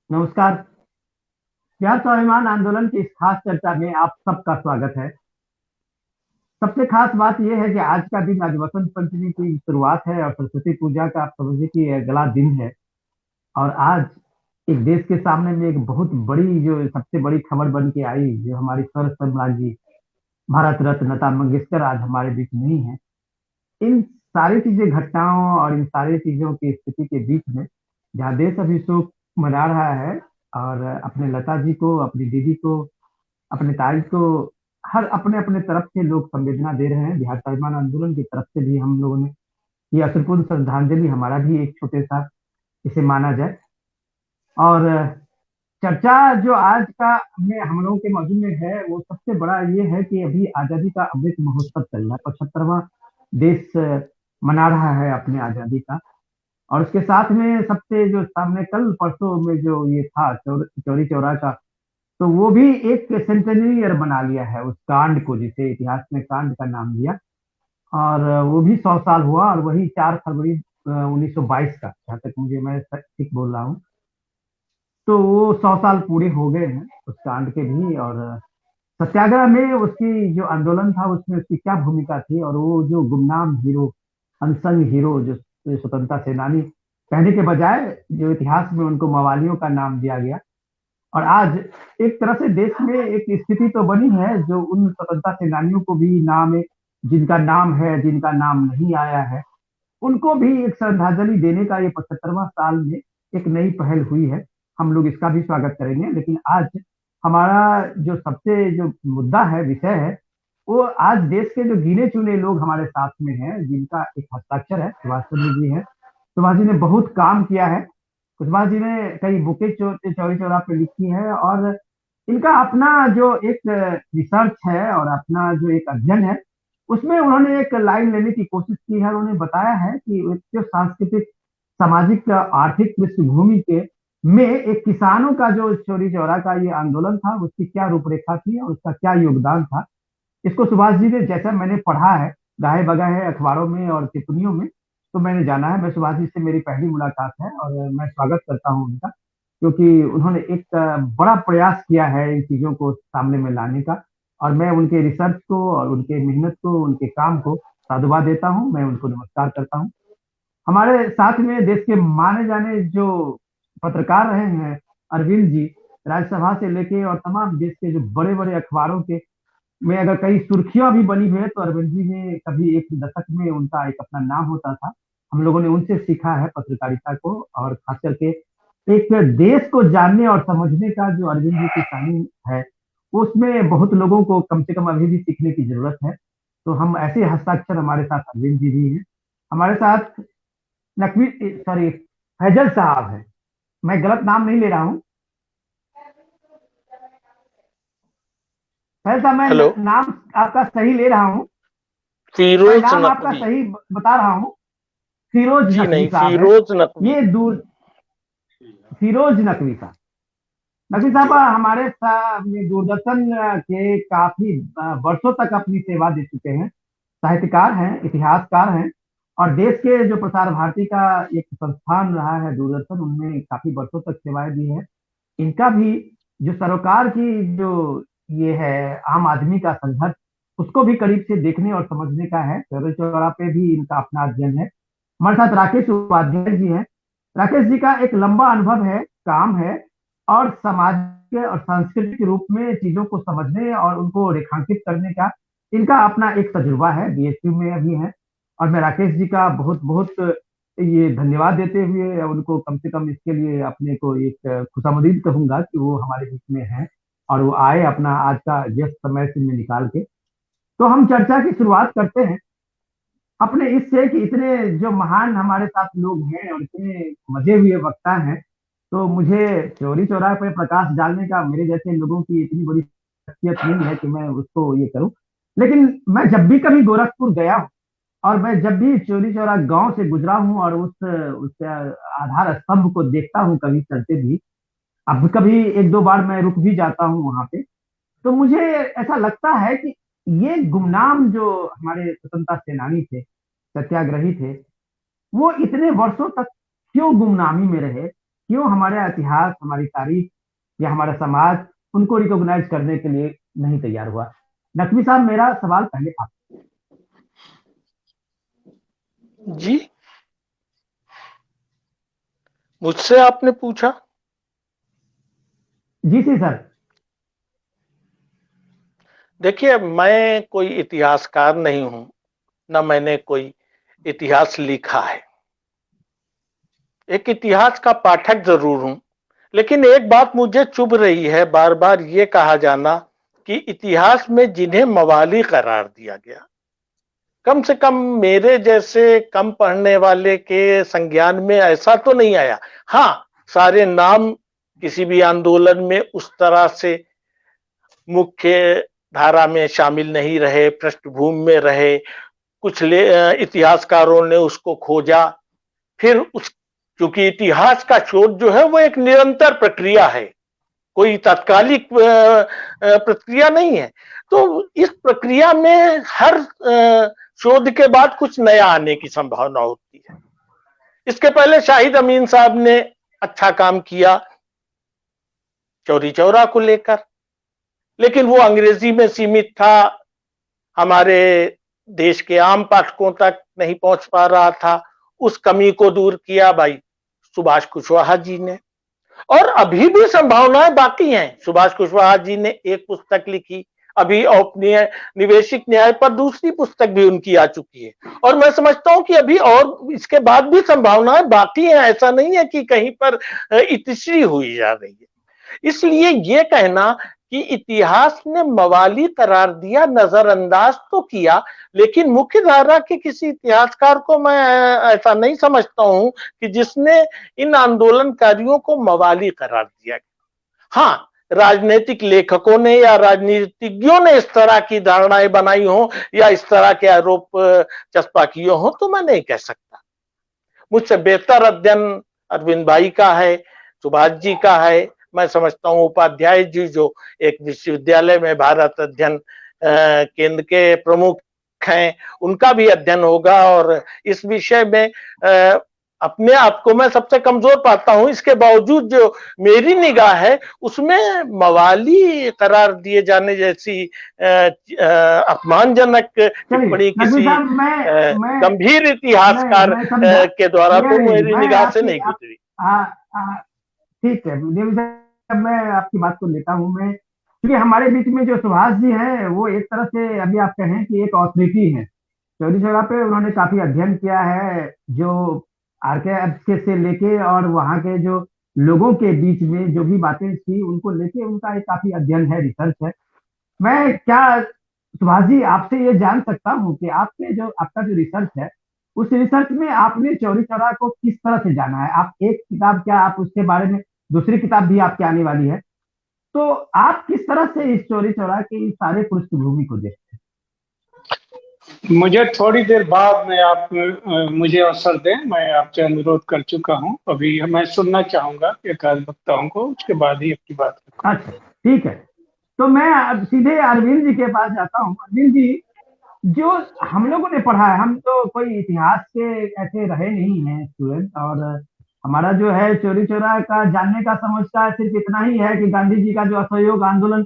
नमस्कार। प्यार स्वाभिमान आंदोलन की इस खास चर्चा में आप सबका स्वागत है। सबसे खास बात यह है कि आज का दिन, आज वसंत पंचमी की शुरुआत है और सरस्वती पूजा का आप समझिए कि अगला दिन है। और आज एक देश के सामने में एक बहुत बड़ी, जो सबसे बड़ी खबर बन के आई, जो हमारी स्वर सम्राज्ञी भारत रत्न लता मंगेशकर आज हमारे बीच नहीं है। इन सारी चीजें, घटनाओं और इन सारी चीजों की स्थिति के बीच में जहाँ देश अभी शोक मना रहा है और अपने लता जी को, अपनी दीदी को, अपने ताज को, हर अपने अपने तरफ से लोग संवेदना दे रहे हैं। बिहार स्वाभिमान आंदोलन की तरफ से भी हम लोगों ने ये अश्रुपूर्ण श्रद्धांजलि, हमारा भी एक छोटे सा इसे माना जाए। और चर्चा जो आज का में हम लोगों के मौजूद में है, वो सबसे बड़ा ये है कि अभी आजादी का अमृत महोत्सव चल रहा है। 75वां देश मना रहा है अपनी आजादी का। और उसके साथ में सबसे जो सामने कल परसों में जो ये था, चौरी चौरा का, तो वो भी एक सेंटेनरी ईयर बना लिया है उस कांड को, जिसे इतिहास में कांड का नाम दिया। और वो भी 100 साल हुआ, और वही 4 फरवरी 1922 का, जहाँ तक मुझे, मैं ठीक बोल रहा हूँ, तो वो 100 साल पूरे हो गए हैं उस कांड के भी। और सत्याग्रह में उसकी जो आंदोलन था, उसमें उसकी क्या भूमिका थी, और वो जो गुमनाम हीरो, अनसंग हीरो, जो स्वतंत्रता सेनानी कहने के बजाय जो इतिहास में उनको मवालियों का नाम दिया गया। और आज एक तरह से देश में एक स्थिति तो बनी है, जो उन स्वतंत्रता सेनानियों को भी नाम है, जिनका नाम है, जिनका नाम नहीं आया है, उनको भी एक श्रद्धांजलि देने का ये 75वां साल में एक नई पहल हुई है। हम लोग इसका भी स्वागत करेंगे। लेकिन आज हमारा जो सबसे जो मुद्दा है, विषय है, वो आज देश के जो गिने चुने लोग हमारे साथ में हैं, जिनका एक हस्ताक्षर है, सुभाष चंद्र जी है। सुभाष जी ने बहुत काम किया है। सुभाष जी ने कई बुकें चौरी चौरा पे लिखी है। और इनका अपना जो एक रिसर्च है और अपना जो एक अध्ययन है, उसमें उन्होंने एक लाइन लेने की कोशिश की है। उन्होंने बताया है कि एक जो सांस्कृतिक, सामाजिक, आर्थिक पृष्ठभूमि के में एक किसानों का जो चौरी चौरा का ये आंदोलन था, उसकी क्या रूपरेखा थी और उसका क्या योगदान था। इसको सुभाष जी ने, जैसा मैंने पढ़ा है, गाहे बगाहे है अखबारों में और टिप्पणियों में, तो मैंने जाना है। मैं सुभाष जी से मेरी पहली मुलाकात है और मैं स्वागत करता हूँ उनका, क्योंकि उन्होंने एक बड़ा प्रयास किया है इन चीजों को सामने में लाने का। और मैं उनके रिसर्च को और उनके मेहनत को, उनके काम को साधुवाद देता हूँ। मैं उनको नमस्कार करता हूँ। हमारे साथ में देश के माने जाने जो पत्रकार रहे हैं, अरविंद जी, राज्यसभा से लेके और तमाम देश के जो बड़े बड़े अखबारों के में अगर कई सुर्खियां भी बनी हुई है, तो अरविंद जी ने कभी एक दशक में उनका एक अपना नाम होता था। हम लोगों ने उनसे सीखा है पत्रकारिता को। और खास करके एक देश को जानने और समझने का जो अरविंद जी की कहानी है, उसमें बहुत लोगों को कम से कम अभी भी सीखने की जरूरत है। तो हम ऐसे हस्ताक्षर, हमारे साथ अरविंद जी भी हैं। हमारे साथ नकवी, सॉरी, फैजल साहब हैं। मैं गलत नाम नहीं ले रहा हूँ। फैजल साहब, मैं हेलो। नाम आपका सही ले रहा हूँ। मैं फिरोज नाम आपका नकवी। सही बता रहा हूँ। फिरोज जी नकवी नहीं, साहब है। फिरोज नकवी। ये दूर, फिरोज नकवी साहब। नकवी साहब जी। हमारे दूरदर्शन के काफी वर्षों तक अपनी सेवा दे चुके हैं। साहित्यकार हैं, इतिहासकार हैं। और देश के जो प्रसार भारती का एक संस्थान रहा है दूरदर्शन, उनमें काफी वर्षों तक सेवाएं दी है। इनका भी जो सरोकार की जो ये है, आम आदमी का संघर्ष, उसको भी करीब से देखने और समझने का है। चौरी चौरा पे भी इनका अपना अध्ययन है। हमारे साथ राकेश उपाध्याय जी हैं। राकेश जी का एक लंबा अनुभव है, काम है, और समाज के और सांस्कृतिक रूप में चीजों को समझने और उनको रेखांकित करने का इनका अपना एक तजुर्बा है। बीएचयू में अभी है। और मैं राकेश जी का बहुत बहुत ये धन्यवाद देते हुए उनको कम से कम इसके लिए अपने को एक खुशामदीद कहूंगा कि वो हमारे बीच में है और वो आए अपना आज का व्यस्त समय से में निकाल के। तो हम चर्चा की शुरुआत करते हैं अपने इससे कि इतने जो महान हमारे साथ लोग हैं और इतने मजे हुए वक्ता हैं, तो मुझे चौरी चौराहे पर प्रकाश डालने का, मेरे जैसे लोगों की इतनी बड़ी शख्सियत नहीं है कि मैं उसको ये करूं। लेकिन मैं जब भी कभी गोरखपुर गया हूं, और मैं जब भी चौरी चौरा गांव से गुजरा हूं और उस आधार स्तंभ को देखता हूं कभी चलते भी, अब कभी एक दो बार मैं रुक भी जाता हूं वहां पे, तो मुझे ऐसा लगता है कि ये गुमनाम जो हमारे स्वतंत्रता सेनानी थे, सत्याग्रही थे, वो इतने वर्षों तक क्यों गुमनामी में रहे। क्यों हमारा इतिहास, हमारी तारीख या हमारा समाज उनको रिकॉग्नाइज करने के लिए नहीं तैयार हुआ? नकवी साहब, मेरा सवाल पहले आप। जी, मुझसे आपने पूछा। जी जी सर। देखिए, मैं कोई इतिहासकार नहीं हूं, न मैंने कोई इतिहास लिखा है। एक इतिहास का पाठक जरूर हूं, लेकिन एक बात मुझे चुभ रही है, बार बार ये कहा जाना कि इतिहास में जिन्हें मवाली करार दिया गया, कम से कम मेरे जैसे कम पढ़ने वाले के संज्ञान में ऐसा तो नहीं आया। हाँ, सारे नाम किसी भी आंदोलन में उस तरह से मुख्य धारा में शामिल नहीं रहे, पृष्ठभूमि में रहे। कुछ इतिहासकारों ने उसको खोजा, फिर उस क्योंकि इतिहास का शोध जो है वो एक निरंतर प्रक्रिया है, कोई तात्कालिक प्रक्रिया नहीं है। तो इस प्रक्रिया में हर शोध के बाद कुछ नया आने की संभावना होती है। इसके पहले शाहिद अमीन साहब ने अच्छा काम किया चौरी चौरा को लेकर, लेकिन वो अंग्रेजी में सीमित था, हमारे देश के आम पाठकों तक नहीं पहुंच पा रहा था। उस कमी को दूर किया भाई सुभाष कुशवाहा जी ने, और अभी भी संभावनाएं बाकी हैं। सुभाष कुशवाहा जी ने एक पुस्तक लिखी, अभी औपनिवेशिक न्याय पर दूसरी पुस्तक भी उनकी आ चुकी है, और मैं समझता हूं कि अभी और इसके बाद भी संभावनाएं बाकी हैं। ऐसा नहीं है कि कहीं पर इतिश्री हुई जा रही है। इसलिए ये कहना कि इतिहास ने मवाली करार दिया, नजरअंदाज तो किया, लेकिन मुख्य धारा के किसी इतिहासकार को मैं ऐसा नहीं समझता हूं कि जिसने इन आंदोलनकारियों को मवाली करार दिया। हाँ, राजनीतिक लेखकों ने या राजनीतिज्ञों ने इस तरह की धारणाएं बनाई हो या इस तरह के आरोप चस्पा किए हो तो मैं नहीं कह सकता। मुझसे बेहतर अध्ययन अरविंद भाई का है, सुभाष जी का है। मैं समझता हूं उपाध्याय जी जो एक विश्वविद्यालय में भारत अध्ययन केंद्र के प्रमुख हैं, उनका भी अध्ययन होगा, और इस विषय में अपने आप को मैं सबसे कमजोर पाता हूं। इसके बावजूद जो मेरी निगाह है उसमें मवाली करार दिए जाने जैसी अपमानजनक चलिए टिप्पणी नकवी किसी साहब, मैं गंभीर इतिहासकार मैं समझा। के द्वारा नहीं तो नहीं, मेरी मैं निगाह से आपकी नहीं गुजरी। ठीक है नकवी साहब, मैं आपकी बात को लेता हूँ। मैं क्योंकि हमारे बीच में जो सुभाष जी हैं वो एक तरह से, अभी आप कहें कि एक ऑथोरिटी है चौरी चौरा पे। उन्होंने काफी अध्ययन किया है, जो आर्काइव्स के से लेके और वहाँ के जो लोगों के बीच में जो भी बातें थी उनको लेके उनका एक काफी अध्ययन है, रिसर्च है। मैं क्या सुभाष जी आपसे ये जान सकता हूँ कि आपके जो आपका जो रिसर्च है, उस रिसर्च में आपने चौरी चौरा को किस तरह से जाना है? आप एक किताब, क्या आप उसके बारे में दूसरी किताब भी आपकी आने वाली है, तो आप किस तरह से इस चौरी चौरा के इस सारे पृष्ठभूमि को देखते मुझे थोड़ी देर बाद में आप मुझे अवसर दें, मैं आपसे अनुरोध कर चुका हूं। अभी मैं सुनना चाहूंगा एक आध वक्ताओं को, उसके बाद ही अपनी बात हैं? रखूंगा। अच्छा, ठीक है। तो मैं अब सीधे अरविंद जी के पास जाता हूँ। अरविंद जी, जो हम लोगों ने पढ़ा है, हम तो कोई इतिहास के ऐसे रहे नहीं हैं स्टूडेंट, और हमारा जो है चोरी चौरा का जानने का समझता सिर्फ इतना ही है कि गांधी जी का जो असहयोग आंदोलन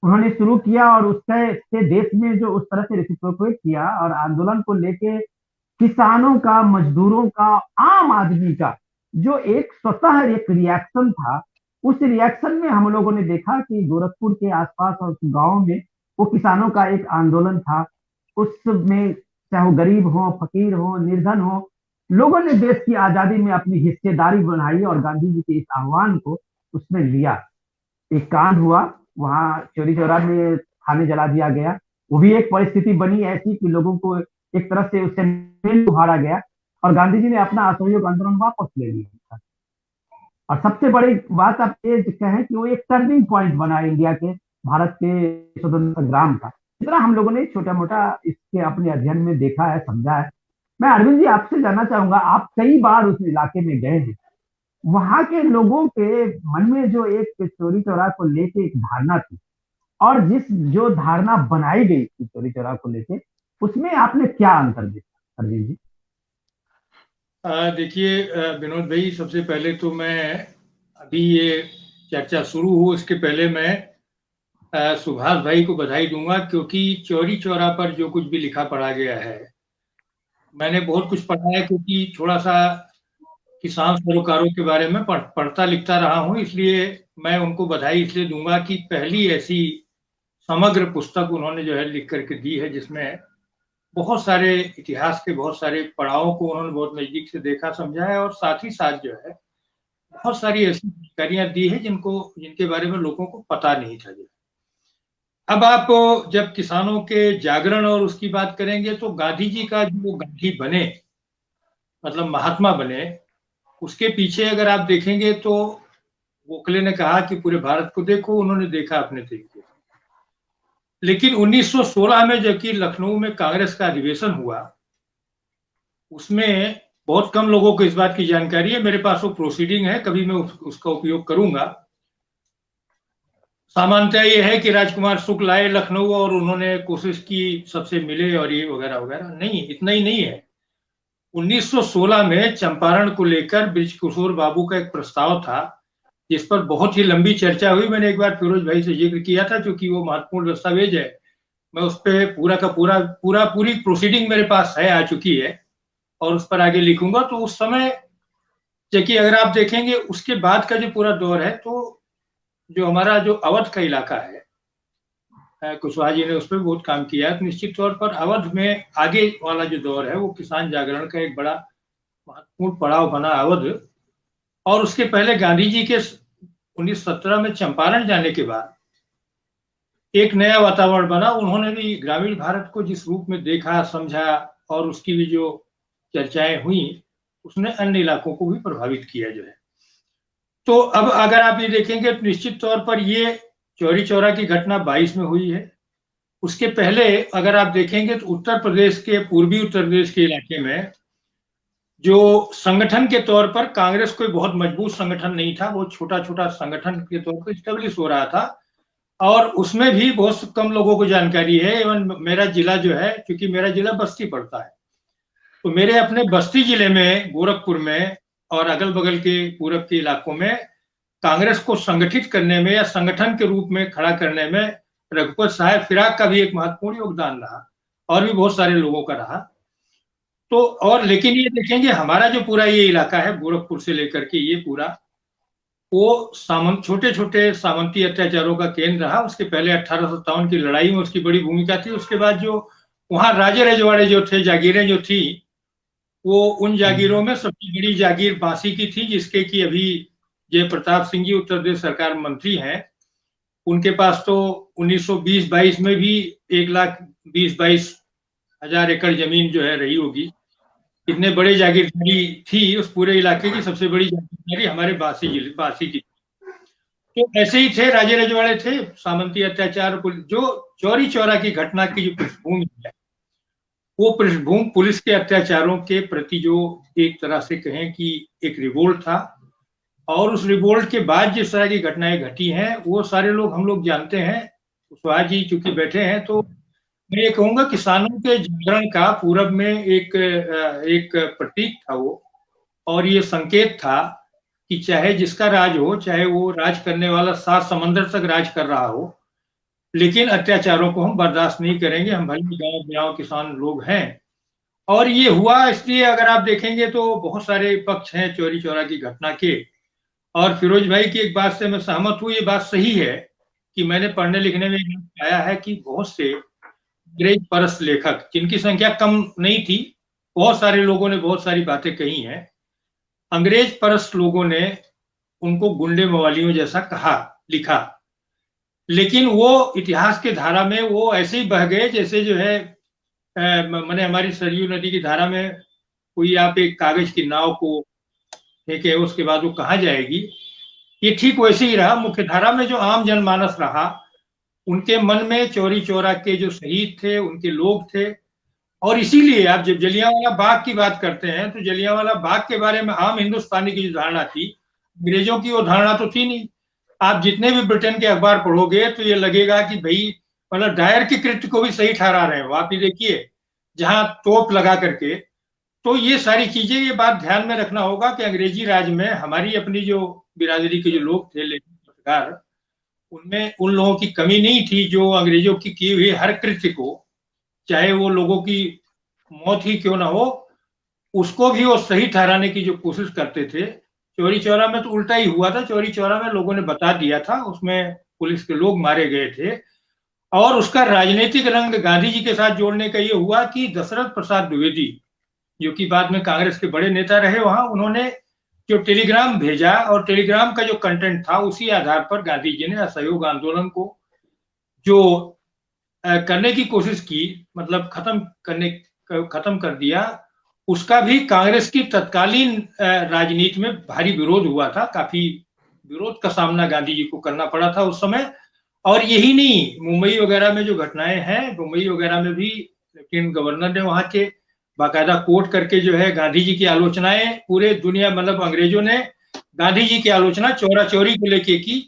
उन्होंने शुरू किया और उससे से देश में जो उस तरह से रेसिप्रोकेट किया, और आंदोलन को लेके किसानों का, मजदूरों का, आम आदमी का जो एक स्वतः एक रिएक्शन था, उस रिएक्शन में हम लोगों ने देखा कि गोरखपुर के आसपास और गांव में वो किसानों का एक आंदोलन था। उसमें चाहे वो गरीब हो, फकीर हो, निर्धन हो, लोगों ने देश की आजादी में अपनी हिस्सेदारी बनाई और गांधी जी के इस आह्वान को उसमें लिया। एक कांड हुआ, वहां चोरी चौरा में थाने जला दिया गया। वो भी एक परिस्थिति बनी ऐसी कि लोगों को एक तरह से उससे उहाड़ा गया, और गांधी जी ने अपना असहयोग आंदोलन वापस ले लिया। और सबसे बड़ी बात आप ये कहें कि वो एक टर्निंग पॉइंट बना इंडिया के, भारत के स्वतंत्र संग्राम का। इतना हम लोगों ने छोटा मोटा इसके अपने अध्ययन में देखा है, समझा है। मैं अरविंद जी आपसे जानना चाहूंगा, आप कई बार उस इलाके में गए हैं, वहां के लोगों के मन में जो एक चोरी चौरा को लेके एक धारणा थी, और जिस जो धारणा बनाई गई थी चोरी चौरा को लेके, उसमें आपने क्या अंतर देखा अरविंद जी? देखिए विनोद भाई, सबसे पहले तो मैं अभी ये चर्चा शुरू हो इसके पहले मैं सुभाष भाई को बधाई दूंगा, क्योंकि चौरी चौरा पर जो कुछ भी लिखा पढ़ा गया है, मैंने बहुत कुछ पढ़ा है, क्योंकि थोड़ा सा किसान सरोकारों के बारे में पढ़ता लिखता रहा हूँ। इसलिए मैं उनको बधाई इसलिए दूंगा कि पहली ऐसी समग्र पुस्तक उन्होंने जो है लिख करके दी है, जिसमें बहुत सारे इतिहास के बहुत सारे पड़ावों को उन्होंने बहुत नजदीक से देखा समझा है, और साथ ही साथ जो है बहुत सारी ऐसी जानकारियां दी है जिनके बारे में लोगों को पता नहीं था। जो अब आप जब किसानों के जागरण और उसकी बात करेंगे, तो गांधी जी का जो गांधी बने, मतलब महात्मा बने, उसके पीछे अगर आप देखेंगे तो गोखले ने कहा कि पूरे भारत को देखो, उन्होंने देखा अपने तरीके से। लेकिन 1916 में जबकि लखनऊ में कांग्रेस का अधिवेशन हुआ, उसमें बहुत कम लोगों को इस बात की जानकारी है। मेरे पास वो प्रोसीडिंग है, कभी मैं उसका उपयोग करूंगा। सामान्यतः ये है कि राजकुमार शुक्ल आए लखनऊ और उन्होंने कोशिश की सबसे मिले और ये वगैरह वगैरह, नहीं, इतना ही नहीं है। 1916 में चंपारण को लेकर बृजकिशोर बाबू का एक प्रस्ताव था, जिस पर बहुत ही लंबी चर्चा हुई। मैंने एक बार फिरोज भाई से जिक्र किया था, क्योंकि वो महत्वपूर्ण दस्तावेज है। मैं उस पर पूरी प्रोसीडिंग मेरे पास है, आ चुकी है, और उस पर आगे लिखूंगा। तो उस समय जबकि अगर आप देखेंगे उसके बाद का जो पूरा दौर है, तो जो हमारा जो अवध का इलाका है, कुशवाहा जी ने उस पर बहुत काम किया है। तो निश्चित तौर पर अवध में आगे वाला जो दौर है, वो किसान जागरण का एक बड़ा महत्वपूर्ण पड़ाव बना अवध। और उसके पहले गांधी जी के 1917 में चंपारण जाने के बाद एक नया वातावरण बना। उन्होंने भी ग्रामीण भारत को जिस रूप में देखा समझा, और उसकी भी जो चर्चाएं हुई, उसने अन्य इलाकों को भी प्रभावित किया जो है। तो अब अगर आप ये देखेंगे तो निश्चित तौर पर ये चौरी चौरा की घटना 22 में हुई है। उसके पहले अगर आप देखेंगे तो उत्तर प्रदेश के, पूर्वी उत्तर प्रदेश के इलाके में जो संगठन के तौर पर कांग्रेस कोई बहुत मजबूत संगठन नहीं था, वो छोटा छोटा संगठन के तौर पर स्टेब्लिश हो रहा था, और उसमें भी बहुत कम लोगों को जानकारी है। एवं मेरा जिला जो है, क्योंकि मेरा जिला बस्ती पड़ता है, तो मेरे अपने बस्ती जिले में, गोरखपुर में और अगल बगल के पूरब के इलाकों में कांग्रेस को संगठित करने में या संगठन के रूप में खड़ा करने में रघुपत साहब फिराक का भी एक महत्वपूर्ण योगदान रहा, और भी बहुत सारे लोगों का रहा। तो और लेकिन ये देखेंगे हमारा जो पूरा ये इलाका है, गोरखपुर से लेकर के ये पूरा, वो छोटे छोटे सामंती अत्याचारों का केंद्र रहा। उसके पहले 1857 की लड़ाई में उसकी बड़ी भूमिका थी। उसके बाद जो वहां राजे रजवाड़े जो थे, जागीरें जो थी, वो उन जागीरों में सबसे बड़ी जागीर बांसी की थी, जिसके कि अभी जय प्रताप सिंह जी उत्तर प्रदेश सरकार मंत्री हैं। उनके पास तो 1920-22 में भी 1,20,22,000 एकड़ जमीन जो है रही होगी। इतने बड़े जागीरदारी थी, उस पूरे इलाके की सबसे बड़ी जागीरदारी हमारे बांसी की। तो ऐसे ही थे, राजे रजवाड़े थे, सामंती अत्याचार, जो चौरी चौरा की घटना की जो पृष्ठभूमि है, वो पृष्ठभूमि पुलिस के अत्याचारों के प्रति जो एक तरह से कहें कि एक रिवोल्ट था। और उस रिवोल्ट के बाद जिस तरह की घटनाएं घटी हैं, वो सारे लोग हम लोग जानते हैं। कुशवाहा जी चूंकि बैठे हैं, तो मैं ये कहूंगा किसानों के जागरण का पूरब में एक प्रतीक था वो, और ये संकेत था कि चाहे जिसका राज हो, चाहे वो राज करने वाला 7 समंदर तक राज कर रहा हो, लेकिन अत्याचारों को हम बर्दाश्त नहीं करेंगे। हम भले गाँव गाँव किसान लोग हैं। और ये हुआ इसलिए अगर आप देखेंगे तो बहुत सारे पक्ष हैं चौरी चौरा की घटना के। और फिरोज भाई की एक बात से मैं सहमत हूँ, ये बात सही है कि मैंने पढ़ने लिखने में आया है कि बहुत से अंग्रेज परस्त लेखक, जिनकी संख्या कम नहीं थी, बहुत सारे लोगों ने बहुत सारी बातें कही हैं। अंग्रेज परस्त लोगों ने उनको गुंडे मवालियों जैसा कहा, लिखा, लेकिन वो इतिहास के धारा में वो ऐसे ही बह गए जैसे जो है मैंने हमारी सरयू नदी की धारा में कोई आप एक कागज की नाव को फेंके, उसके बाद वो कहाँ जाएगी। ये ठीक वैसे ही रहा। मुख्य धारा में जो आम जनमानस रहा, उनके मन में चौरी चौरा के जो शहीद थे, उनके लोग थे। और इसीलिए आप जब जलियांवाला बाग की बात करते हैं, तो जलियांवाला बाग के बारे में आम हिंदुस्तानी की जो धारणा थी, अंग्रेजों की वो धारणा तो थी नहीं। आप जितने भी ब्रिटेन के अखबार पढ़ोगे तो ये लगेगा कि भाई मतलब डायर के कृत्य को भी सही ठहरा रहे हो। आप ये देखिए, जहां तोप लगा करके तो ये सारी चीजें, ये बात ध्यान में रखना होगा कि अंग्रेजी राज में हमारी अपनी जो बिरादरी के जो लोग थे, लेखक पत्रकार, उनमें उन लोगों की कमी नहीं थी जो अंग्रेजों की हुई हर कृत्य को, चाहे वो लोगों की मौत ही क्यों ना हो, उसको भी वो सही ठहराने की जो कोशिश करते थे। चौरी चौरा में तो उल्टा ही हुआ था। चौरी चौरा में लोगों ने बता दिया था, उसमें पुलिस के लोग मारे गए थे, और उसका राजनीतिक रंग गांधी जी के साथ जोड़ने का ये हुआ कि दशरथ प्रसाद द्विवेदी, जो कि बाद में कांग्रेस के बड़े नेता रहे वहां, उन्होंने जो टेलीग्राम भेजा और टेलीग्राम का जो कंटेंट था, उसी आधार पर गांधी जी ने असहयोग आंदोलन को जो करने की कोशिश की, मतलब खत्म कर दिया, उसका भी कांग्रेस की तत्कालीन राजनीति में भारी विरोध हुआ था। काफी विरोध का सामना गांधी जी को करना पड़ा था उस समय। और यही नहीं, मुंबई वगैरह में जो घटनाएं हैं, मुंबई वगैरह में भी लेफ्टिनेंट गवर्नर ने वहां के बाकायदा कोर्ट करके जो है गांधी जी की आलोचनाएं, पूरे दुनिया, मतलब अंग्रेजों ने गांधी जी की आलोचना चौरा चौरी को लेके की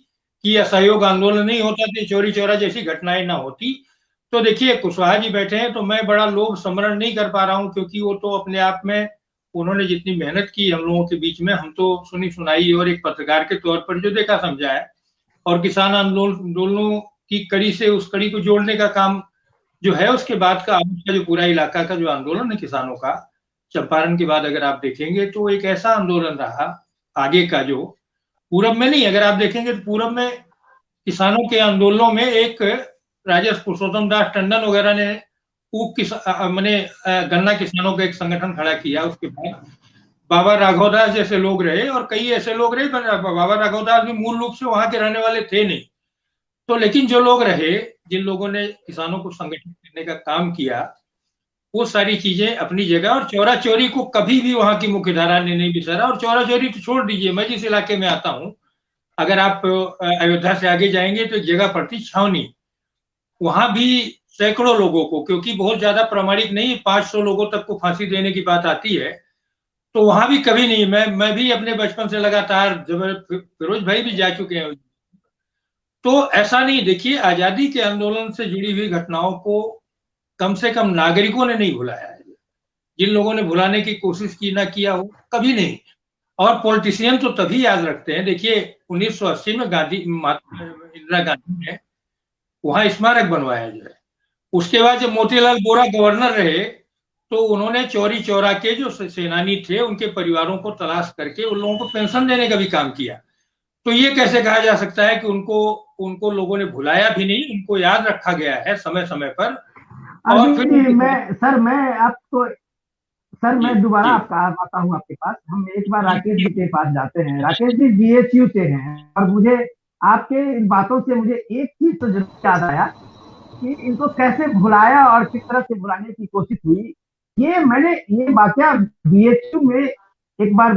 कि असहयोग आंदोलन नहीं होता तो चौरी चौरा जैसी घटनाएं ना होती। तो देखिए, कुशवाहा जी बैठे हैं, तो मैं बड़ा लोभ स्मरण नहीं कर पा रहा हूं, क्योंकि वो तो अपने आप में, उन्होंने जितनी मेहनत की हम लोगों के बीच में, हम तो सुनी सुनाई और एक पत्रकार के तौर पर जो देखा समझा है, और किसान आंदोलनों की कड़ी से उस कड़ी को जोड़ने का काम जो है, उसके बाद का जो पूरा इलाका का जो आंदोलन है किसानों का, चंपारण के बाद अगर आप देखेंगे तो एक ऐसा आंदोलन रहा आगे का, जो पूरब में नहीं, अगर आप देखेंगे तो पूरब में किसानों के आंदोलनों में एक राजा पुरुषोत्तम दास टंडन वगैरह ने मैंने गन्ना किसानों का एक संगठन खड़ा किया। उसके बाद बाबा राघवदास जैसे लोग रहे, और कई ऐसे लोग रहे, बाबा राघवदास भी मूल रूप से वहां के रहने वाले थे नहीं, तो लेकिन जो लोग रहे, जिन लोगों ने किसानों को संगठित करने का काम किया, वो सारी चीजें अपनी जगह। और चौरा चौरी को कभी भी वहां की मुख्यधारा ने नहीं बिसारा। और चौरा चौरी तो छोड़ दीजिए, मैं जिस इलाके में आता हूँ, अगर आप अयोध्या से आगे जाएंगे तो एक जगह पड़ती छावनी, वहां भी सैकड़ों लोगों को, क्योंकि बहुत ज्यादा प्रमाणिक नहीं, 500 लोगों तक को फांसी देने की बात आती है, तो वहां भी कभी नहीं, मैं भी अपने बचपन से लगातार, जब फिरोज भाई भी जा चुके हैं, तो ऐसा नहीं। देखिए, आजादी के आंदोलन से जुड़ी हुई घटनाओं को कम से कम नागरिकों ने नहीं भुलाया है। जिन लोगों ने भुलाने की कोशिश की, ना किया हो, कभी नहीं। और पॉलिटिशियन तो तभी याद रखते हैं। देखिए, 1980 में इंदिरा गांधी ने वहां स्मारक बनवाया जो है। उसके बाद जब मोतीलाल वोरा गवर्नर रहे, तो उन्होंने चौरी चौरा के जो सेनानी थे, उनके परिवारों को तलाश करके उन लोगों को पेंशन देने का भी काम किया। तो ये कैसे कहा जा सकता है कि उनको लोगों ने भुलाया भी नहीं, उनको याद रखा गया है समय समय पर। और फिर मैं दोबारा आपका आता हूँ आपके पास। हम एक बार राकेश जी के पास जाते हैं। राकेश जी बीएचयू से हैं, और मुझे आपके इन बातों से मुझे एक चीज तो जरूर याद आया कि इनको कैसे भुलाया और किस तरह से भुलाने की कोशिश हुई। ये वाकया बीएचयू में एक बार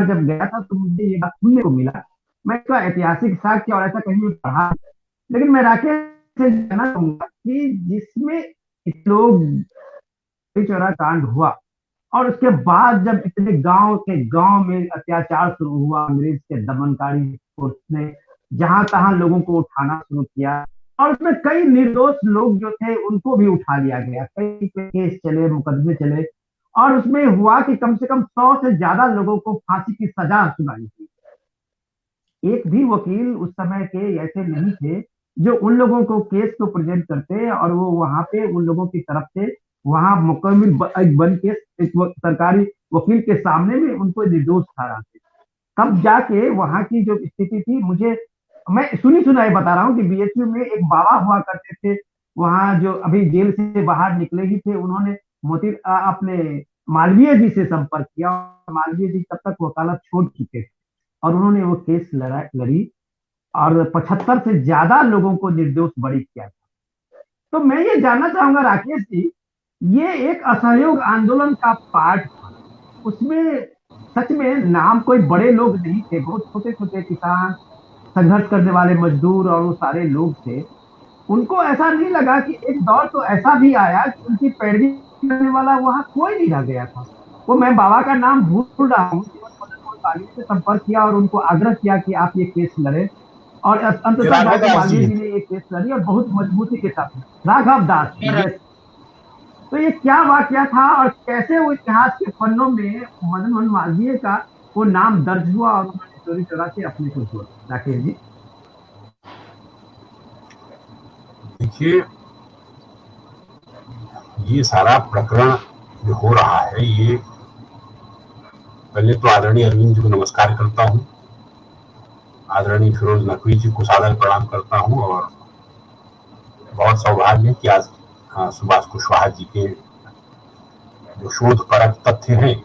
जब गया था, तो मुझे ये बात सुनने को मिला। मैं इसका ऐतिहासिक साक्ष्य और ऐसा कहीं पढ़ा, लेकिन मैं राकेश से जानना चाहूंगा कि जिसमें लोग चौरा कांड हुआ, और उसके बाद जब इतने गांव में अत्याचार शुरू हुआ, अंग्रेज के दमनकारी फोर्स ने जहां तहां लोगों को उठाना शुरू किया, और उसमें कई निर्दोष लोग जो थे उनको भी उठा लिया गया, कई केस चले, मुकदमे चले, और उसमें हुआ कि कम से कम 100 से ज्यादा लोगों को फांसी की सजा सुनाई थी। एक भी वकील उस समय के ऐसे नहीं थे जो उन लोगों को केस को प्रेजेंट करते, और वो वहां पे उन लोगों की तरफ से वहां मुकम्मल बन के एक सरकारी वकील के सामने में उनको निर्दोष ठहराते। तब जाके वहां की जो स्थिति थी, मैं सुनी सुनाई बता रहा हूँ कि बीएचयू में एक बाबा हुआ करते थे वहां, जो अभी जेल से बाहर निकले ही थे। उन्होंने अपने मालवीय जी से संपर्क किया। मालवीय जी तब तक वकालत छोड़ चुके थे, और उन्होंने वो केस लड़ी, और 75 से ज्यादा लोगों को निर्दोष बरी किया। तो मैं ये जानना चाहूंगा राकेश जी, ये एक असहयोग आंदोलन का पार्ट था। उसमें सच में नाम कोई बड़े लोग नहीं थे, बहुत छोटे छोटे किसान, संघर्ष करने वाले मजदूर, और वो सारे लोग थे। उनको ऐसा नहीं लगा कि एक दौर तो ऐसा भी आया कि उनकी पैरवी करने वाला वहां कोई नहीं रह गया था। वो, मैं बाबा का नाम भूल रहा हूँ, से संपर्क किया और उनको आग्रह किया कि आप ये केस लड़े, और अंततः मालवीय जी ने ये केस लड़ी, और बहुत मजबूती के साथ। राघव दास, तो ये क्या वाकया था और कैसे वो इतिहास के पन्नों में मदन मोहन मालवीय का वो नाम दर्ज हुआ और उन्होंने चोरी चोरा के अपने को जोड़ा? राकेश जी। देखिए, ये सारा प्रकरण जो हो रहा है, ये पहले तो आदरणीय अरविंद जी को नमस्कार करता हूँ, आदरणीय फिरोज नकवी जी को सादर प्रणाम करता हूँ, और बहुत सौभाग्य है कि आज सुभाष कुशवाहा जी के जो शोध परक तथ्य हैं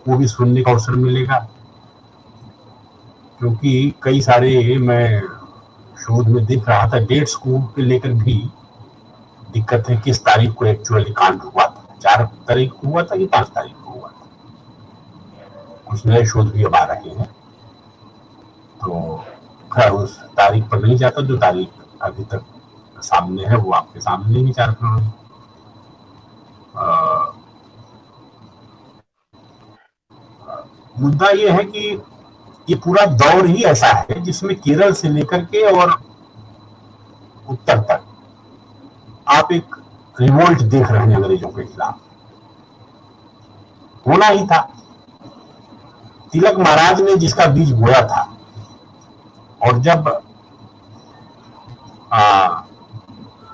वो भी सुनने का अवसर मिलेगा, क्योंकि कई सारे मैं शोध में देख रहा था, डेट्स को के लेकर भी दिक्कत है, किस तारीख को एक्चुअली कांड हुआ था, 4 तारीख को हुआ था कि 5 तारीख को हुआ था। कुछ नए शोध भी अब आ रहे हैं, तो खैर उस तारीख पर नहीं जाता, जो तारीख अभी तक सामने है वो आपके सामने ही विचार कर रहे हैं। मुद्दा ये है कि ये पूरा दौर ही ऐसा है जिसमें केरल से लेकर के और उत्तर तक आप एक रिवोल्ट देख रहे हैं अंग्रेजों के खिलाफ। होना ही था। तिलक महाराज ने जिसका बीज बोया था, और जब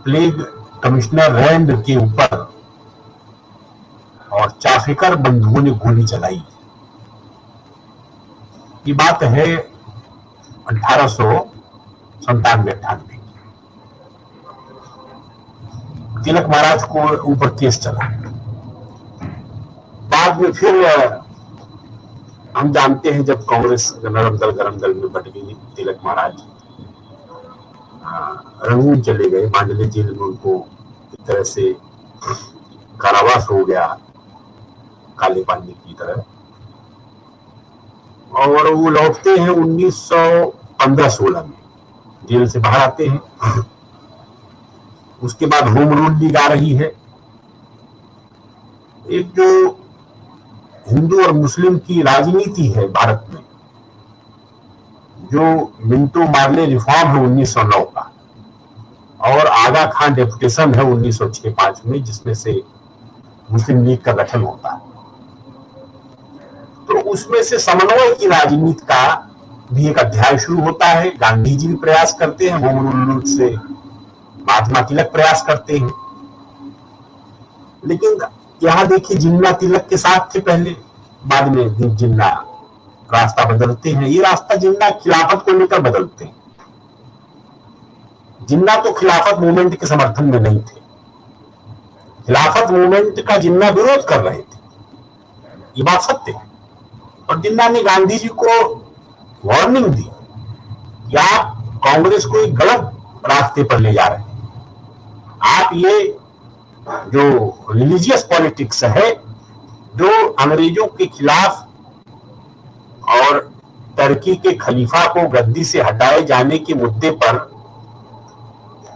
प्लेग कमिश्नर रैंड के ऊपर और चाफेकर बंधुओं ने गोली चलाई, ये बात है 1897-98 की। तिलक महाराज को ऊपर केस चला। बाद में फिर हम जानते हैं जब कांग्रेस नरम दल में बट गई, तिलक महाराज रंगून चले गए, मांडले जेल में उनको एक तरह से कारावास हो गया काले पानी की तरह, और वो लौटते हैं 1915-16 में, जेल से बाहर आते हैं। उसके बाद होम रूल लीग आ रही है। एक जो हिंदू और मुस्लिम की राजनीति है भारत में, जो मिंटो मार्ले रिफॉर्म है 1909 का, और आगा खान डेपुटेशन है 1906-05 में, जिसमें से मुस्लिम लीग का गठन होता है। तो उसमें से समन्वय की राजनीति का भी एक अध्याय शुरू होता है। गांधी जी भी प्रयास करते हैं, होम रूल से महात्मा तिलक प्रयास करते हैं, लेकिन यहां देखिए जिन्ना तिलक के साथ थे पहले, बाद में जिन्ना रास्ता बदलते हैं। ये रास्ता जिन्ना खिलाफत को लेकर बदलते हैं। जिन्ना तो खिलाफत मूवमेंट के समर्थन में नहीं थे, खिलाफत मूवमेंट का जिन्ना विरोध कर रहे थे, ये बात सत्य है। और जिन्ना ने गांधी जी को वार्निंग दी कि आप कांग्रेस को एक गलत रास्ते पर ले जा रहे हैं, आप ये जो रिलीजियस पॉलिटिक्स है, जो अंग्रेजों के खिलाफ और टर्की के खलीफा को गद्दी से हटाए जाने के मुद्दे पर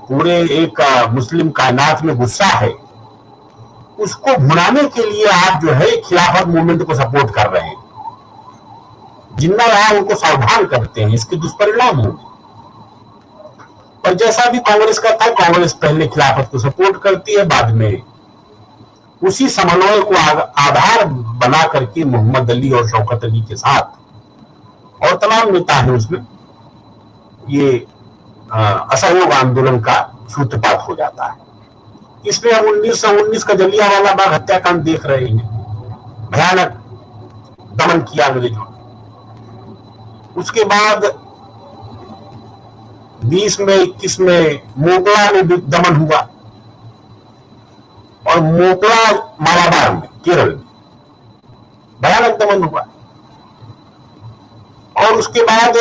पूरे एक मुस्लिम कायनात में गुस्सा है, उसको भुनाने के लिए आप जो है खिलाफत मूवमेंट को सपोर्ट कर रहे हैं। जिन्ना यहां उनको सावधान करते हैं, इसके दुष्परिणाम होंगे। और जैसा भी कांग्रेस का था, कांग्रेस पहले खिलाफत को सपोर्ट करती है, बाद में उसी समन्वय को आधार बना करके मोहम्मद अली और शौकत अली के साथ और तमाम नेता हैं उसमें, ये असहयोग आंदोलन का सूत्रपात हो जाता है। इसमें हम 1919 का जलियांवाला बाग हत्याकांड देख रहे हैं। भयानक दमन किया अंग्रेजों। उसके बाद 20 में 21 में मोकला में दमन हुआ, और मोकला मालाबार में केरल में भयानक दमन हुआ। और उसके बाद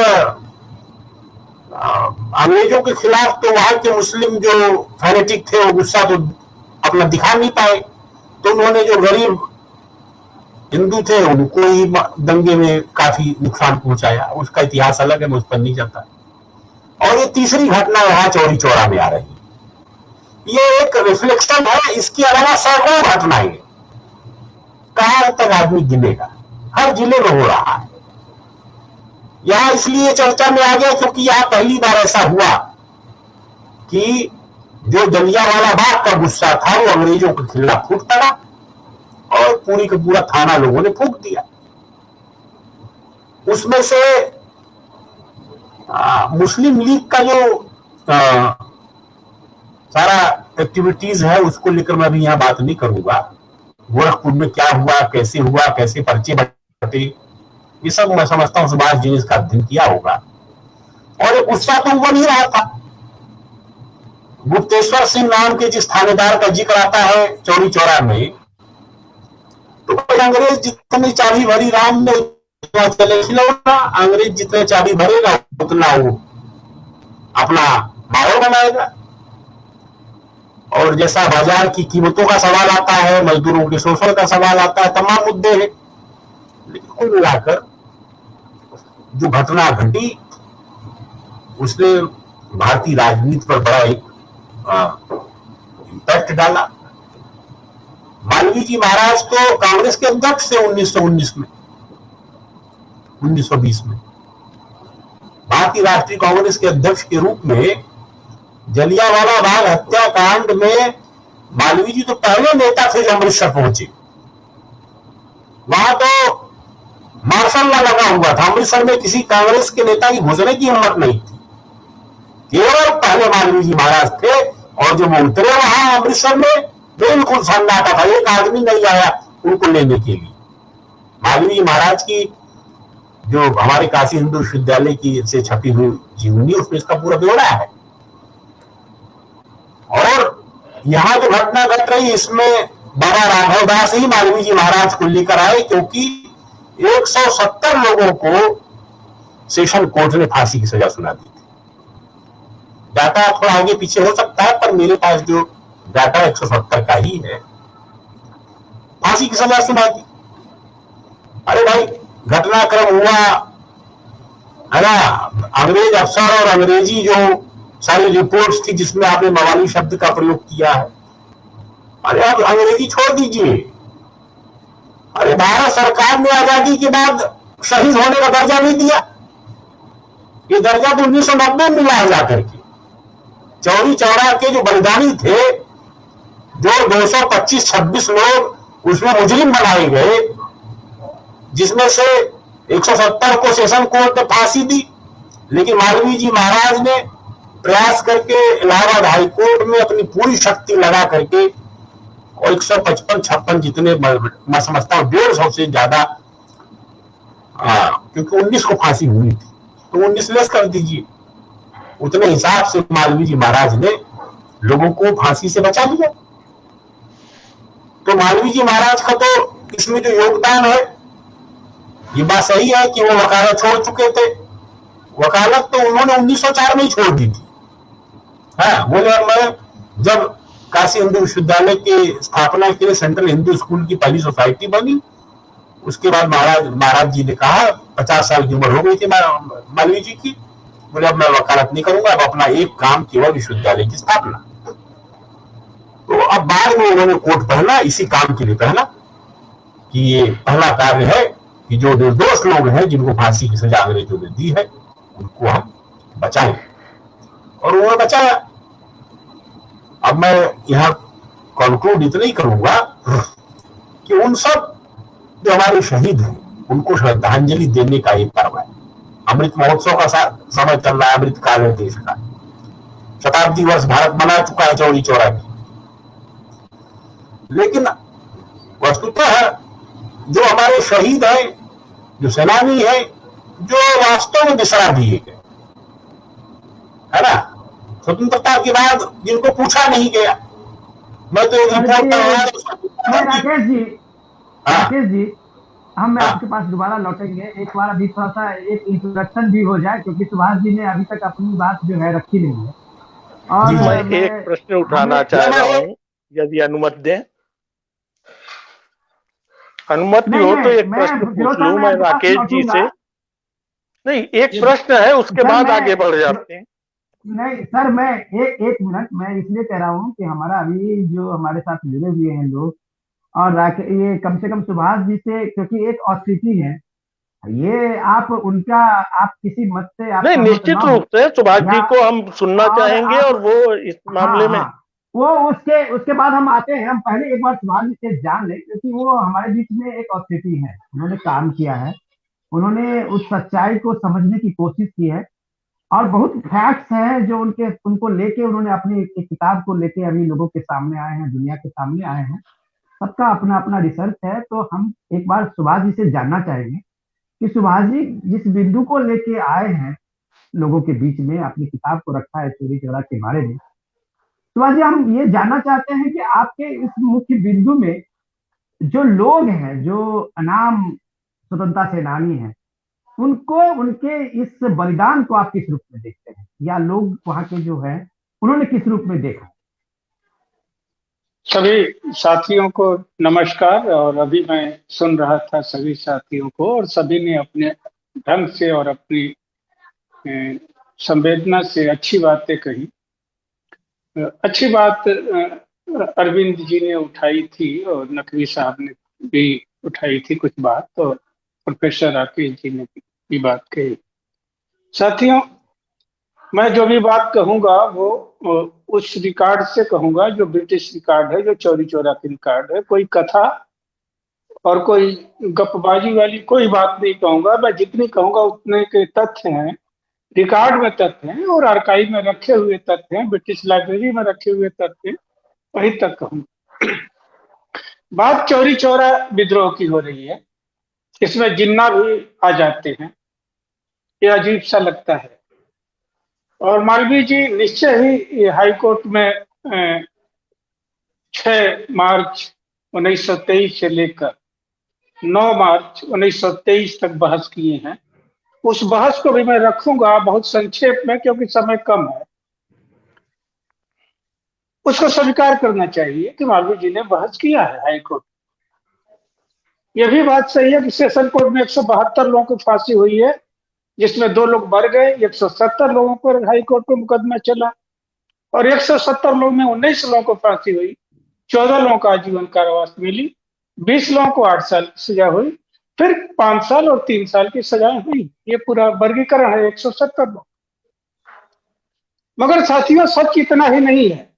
अंग्रेजों के खिलाफ तो वहां के मुस्लिम जो फैनेटिक थे वो गुस्सा तो अपना दिखा नहीं पाए, तो उन्होंने जो गरीब हिंदू थे उनको ही दंगे में काफी नुकसान पहुंचाया। उसका इतिहास अलग है, मैं उस पर नहीं जाता। और ये तीसरी घटना यहाँ चौरी चौरा में आ रही है, ये एक रिफ्लेक्शन है। इसके अलावा सैकड़ों घटनाएं, कहां तक आदमी गिनेगा, हर जिले में हो रहा है। यहां इसलिए चर्चा में आ गया क्योंकि यहां पहली बार ऐसा हुआ कि जो जलियांवाला बाग का गुस्सा था वो अंग्रेजों के खिलाफ फूट पड़ा और पूरी का पूरा थाना लोगों ने फूंक दिया। उसमें से मुस्लिम लीग का जो सारा एक्टिविटीज है उसको लेकर मैं अभी यहाँ बात नहीं करूंगा। गोरखपुर में क्या हुआ, कैसे पर्चे बटे, ये सब मैं समझता हूँ सुभाष जी ने इसका अध्ययन किया होगा। और एक गुस्सा तो बन ही रहा था। गुप्तेश्वर सिंह नाम के जिस थानेदार का जिक्र आता है चौरी चौरा में, तो अंग्रेज जितनी चाबी भरी राम ने चले खिलौना, अंग्रेज जितने चाबी भरेगा उतना वो अपना माहौल बनाएगा। और जैसा बाजार की कीमतों का सवाल आता है, मजदूरों के शोषण का सवाल आता है, तमाम मुद्दे हैं। लेकिन कुल मिलाकर जो घटना घटी उसने भारतीय राजनीति पर बड़ा एक इम्पैक्ट डाला। मालवीय जी महाराज तो कांग्रेस के अध्यक्ष थे 1919 में, 1920 में भारतीय राष्ट्रीय कांग्रेस के अध्यक्ष के रूप में जलियांवाला बाग हत्याकांड में मालवीय जी तो पहले नेता थे जो अमृतसर पहुंचे। वहां तो मार्शल लॉ लगा हुआ था, अमृतसर में किसी कांग्रेस के नेता की घुसने की हिम्मत नहीं थी। केवल पहले मालवीय जी महाराज थे और जो उतरे वहां अमृतसर में बिल्कुल सन्नाटा था, एक आदमी नहीं आया उनको लेने के लिए। मालवीय जी महाराज की जो हमारे काशी हिंदू विश्वविद्यालय की से छपी हुई जीवनी उसमें इसका पूरा ब्यौरा है। और यहाँ जो घटना घट रही इसमें बाबा राघव दास ही मालवीय जी महाराज को लेकर आए, क्योंकि 170 लोगों को सेशन कोर्ट ने फांसी की सजा सुना दी थी। डाटा थोड़ा आगे पीछे हो सकता है पर मेरे पास जो डाटा 170 का ही है, फांसी की सजा सुना दी। अरे भाई घटनाक्रम हुआ है ना, अंग्रेज अफसर और अंग्रेजी जो सारी रिपोर्ट्स थी जिसमें आपने मवाली शब्द का प्रयोग किया है, अरे अब अंग्रेजी छोड़ दीजिए। अरे भारत सरकार ने आजादी के बाद शहीद होने का दर्जा नहीं दिया, ये दर्जा तो 1990 में मिला है जाकर के। चौरी चौरा के जो बलिदानी थे, जो 225-26 लोग उसमें मुजरिम बनाए गए, जिसमें से 170 को सेशन कोर्ट ने फांसी दी। लेकिन मालवीय जी महाराज ने प्रयास करके इलाहाबाद हाईकोर्ट में अपनी पूरी शक्ति लगा करके और 155-56 जितने मैं समझता हूं 150 से ज्यादा, क्योंकि 19 को फांसी हुई थी तो 19 लेस कर दीजिए, उतने हिसाब से मालवीय जी महाराज ने लोगों को फांसी से बचा लिया। तो मालवीय जी महाराज का तो इसमें जो योगदान है, ये बात सही है कि वो वकालत छोड़ चुके थे। वकालत तो उन्होंने 1904 में ही छोड़ दी थी। हाँ, बोले मैं जब काशी हिंदू विश्वविद्यालय की स्थापना के लिए सेंट्रल हिंदू स्कूल की पहली सोसाइटी बनी, उसके बाद महाराज जी ने कहा, 50 साल की उम्र हो गई थी मालवीय जी की, बोले अब मैं वकालत नहीं करूंगा, अब अपना एक काम केवल विश्वविद्यालय की स्थापना। तो अब बाद में उन्होंने कोट पहना, इसी काम के लिए पहना कि ये पहला कार्य है कि जो निर्दोष लोग हैं जिनको फांसी की सजा अंग्रेजों ने दी है उनको हम बचाएं, और उन्होंने बचाया। अब मैं यहां कंक्लूड इतना ही करूंगा कि उन सब जो हमारे शहीद हैं उनको श्रद्धांजलि देने का एक पर्व है। अमृत महोत्सव का समय चल रहा है, अमृत काल है देश का, शताब्दी वर्ष भारत मना चुका है चौरी चौरा की। लेकिन वस्तुतः जो हमारे शहीद हैं, जो सेनानी है, जो वास्तव में बिसरा दिए गए, है ना, स्वतंत्रता के बाद जिनको पूछा नहीं गया। मैं तो एक रिपोर्ट राकेश जी हम आपके पास दोबारा लौटेंगे। एक बार अभी थोड़ा सा एक इंट्रोडक्शन भी हो जाए, क्योंकि सुभाष जी ने अभी तक अपनी बात जो है रखी नहीं है। और मैं एक प्रश्न उठाना चाह रहा हूँ, यदि अनुमति दें। अनुमति हो तो एक प्रश्न पूछ लूं मैं राकेश जी से। नहीं, एक प्रश्न है, उसके बाद आगे बढ़ जाते हैं। नहीं सर, मैं एक मिनट, मैं इसलिए कह रहा हूँ कि हमारा अभी जो हमारे साथ जुड़े हुए हैं लोग, और ये कम से कम सुभाष जी से, क्योंकि एक ऑथोरिटी है ये आप उनका, आप किसी मत से आप नहीं, सहमत निश्चित ना हो, रूप से सुभाष जी या को हम सुनना और चाहेंगे, आप, और वो इस हाँ मामले में। हाँ, वो उसके उसके बाद हम आते हैं। हम पहले एक बार सुभाष जी से जान लें, क्योंकि वो हमारे बीच में एक ऑथोरिटी है, उन्होंने काम किया है, उन्होंने उस सच्चाई को समझने की कोशिश की है, और बहुत फैक्ट्स हैं जो उनको लेके उन्होंने अपनी एक किताब को लेके अभी लोगों के सामने आए हैं, दुनिया के सामने आए हैं। सबका अपना अपना रिसर्च है। तो हम एक बार सुभाष जी से जानना चाहेंगे कि सुभाष जी जिस बिंदु को लेके आए हैं लोगों के बीच में, अपनी किताब को रखा है चोरी चौरा के बारे में, सुभाष जी हम ये जानना चाहते हैं कि आपके इस मुख्य बिंदु में जो लोग हैं, जो अनाम स्वतंत्रता सेनानी हैं, उनको, उनके इस बलिदान को आप किस रूप में देखते हैं, या लोग वहां के जो है उन्होंने किस रूप में देखा? सभी साथियों को नमस्कार। और अभी मैं सुन रहा था सभी साथियों को, और सभी ने अपने ढंग से और अपनी संवेदना से अच्छी बातें कही। अच्छी बात अरविंद जी ने उठाई थी, और नकवी साहब ने भी उठाई थी कुछ बात, और प्रोफेसर राकेश जी ने भी बात कही। साथियों, मैं जो भी बात कहूंगा वो उस रिकॉर्ड से कहूंगा जो ब्रिटिश रिकॉर्ड है, जो चौरी चौरा की रिकॉर्ड है। कोई कथा और कोई गपबाजी वाली कोई बात नहीं कहूंगा। मैं जितनी कहूंगा उतने के तथ्य हैं, रिकॉर्ड में तथ्य हैं, और आर्काइव में रखे हुए तथ्य हैं, ब्रिटिश लाइब्रेरी में रखे हुए तथ्य हैं, वही तक कहूंगा। बात चौरी चौरा विद्रोह की हो रही है, इसमें जिन्ना भी आ जाते हैं, ये अजीब सा लगता है। और मालवीय जी निश्चय ही हाई कोर्ट में 6 मार्च 1923 से लेकर 9 मार्च 1923 तक बहस किए हैं। उस बहस को भी मैं रखूंगा बहुत संक्षेप में, क्योंकि समय कम है। उसको स्वीकार करना चाहिए कि मालवीय जी ने बहस किया है हाई कोर्ट। यह भी बात सही है कि सेशन कोर्ट में 172 लोगों की फांसी हुई है, जिसमें 2 लोग मर गए। 170 लोगों पर हाई कोर्ट में मुकदमा चला, और 170 लोगों में 19 लोगों को फांसी हुई, 14 लोगों को आजीवन कारावास मिली, 20 लोगों को 8 साल की सजा हुई, फिर 5 साल और 3 साल की सजाएं हुई। ये पूरा वर्गीकरण है 170 लोग। मगर साथियों, सच इतना ही नहीं है,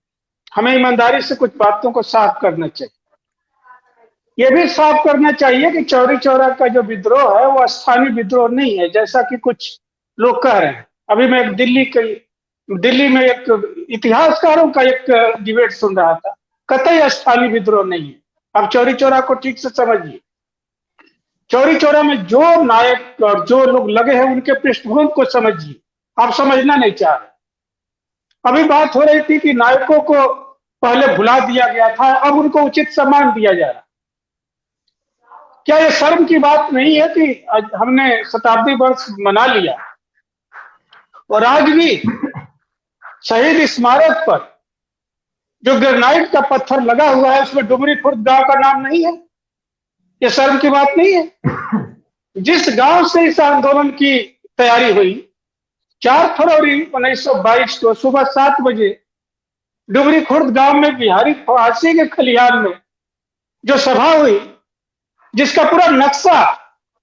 हमें ईमानदारी से कुछ बातों को साफ करना चाहिए। यह भी साफ करना चाहिए कि चौरी चौरा का जो विद्रोह है वो स्थानीय विद्रोह नहीं है, जैसा कि कुछ लोग कह रहे हैं। अभी मैं एक दिल्ली में एक इतिहासकारों का एक डिबेट सुन रहा था, कतई स्थानीय विद्रोह नहीं है। अब चौरी चौरा को ठीक से समझिए। चौरी चौरा में जो नायक और जो लोग लगे हैं उनके पृष्ठभूमि को समझिए। आप समझना नहीं चाह रहे। अभी बात हो रही थी कि नायकों को पहले भुला दिया गया था, अब उनको उचित सम्मान दिया जा रहा। क्या यह शर्म की बात नहीं है कि हमने शताब्दी वर्ष मना लिया, और आज भी शहीद स्मारक पर जो ग्रेनाइट का पत्थर लगा हुआ है उसमें डुमरी खुर्द गांव का नाम नहीं है? यह शर्म की बात नहीं है? जिस गांव से इस आंदोलन की तैयारी हुई, 4 फरवरी 1922 को सुबह 7 बजे डुमरी खुर्द गांव में बिहारी फांसी के खलिहान में जो सभा हुई, जिसका पूरा नक्शा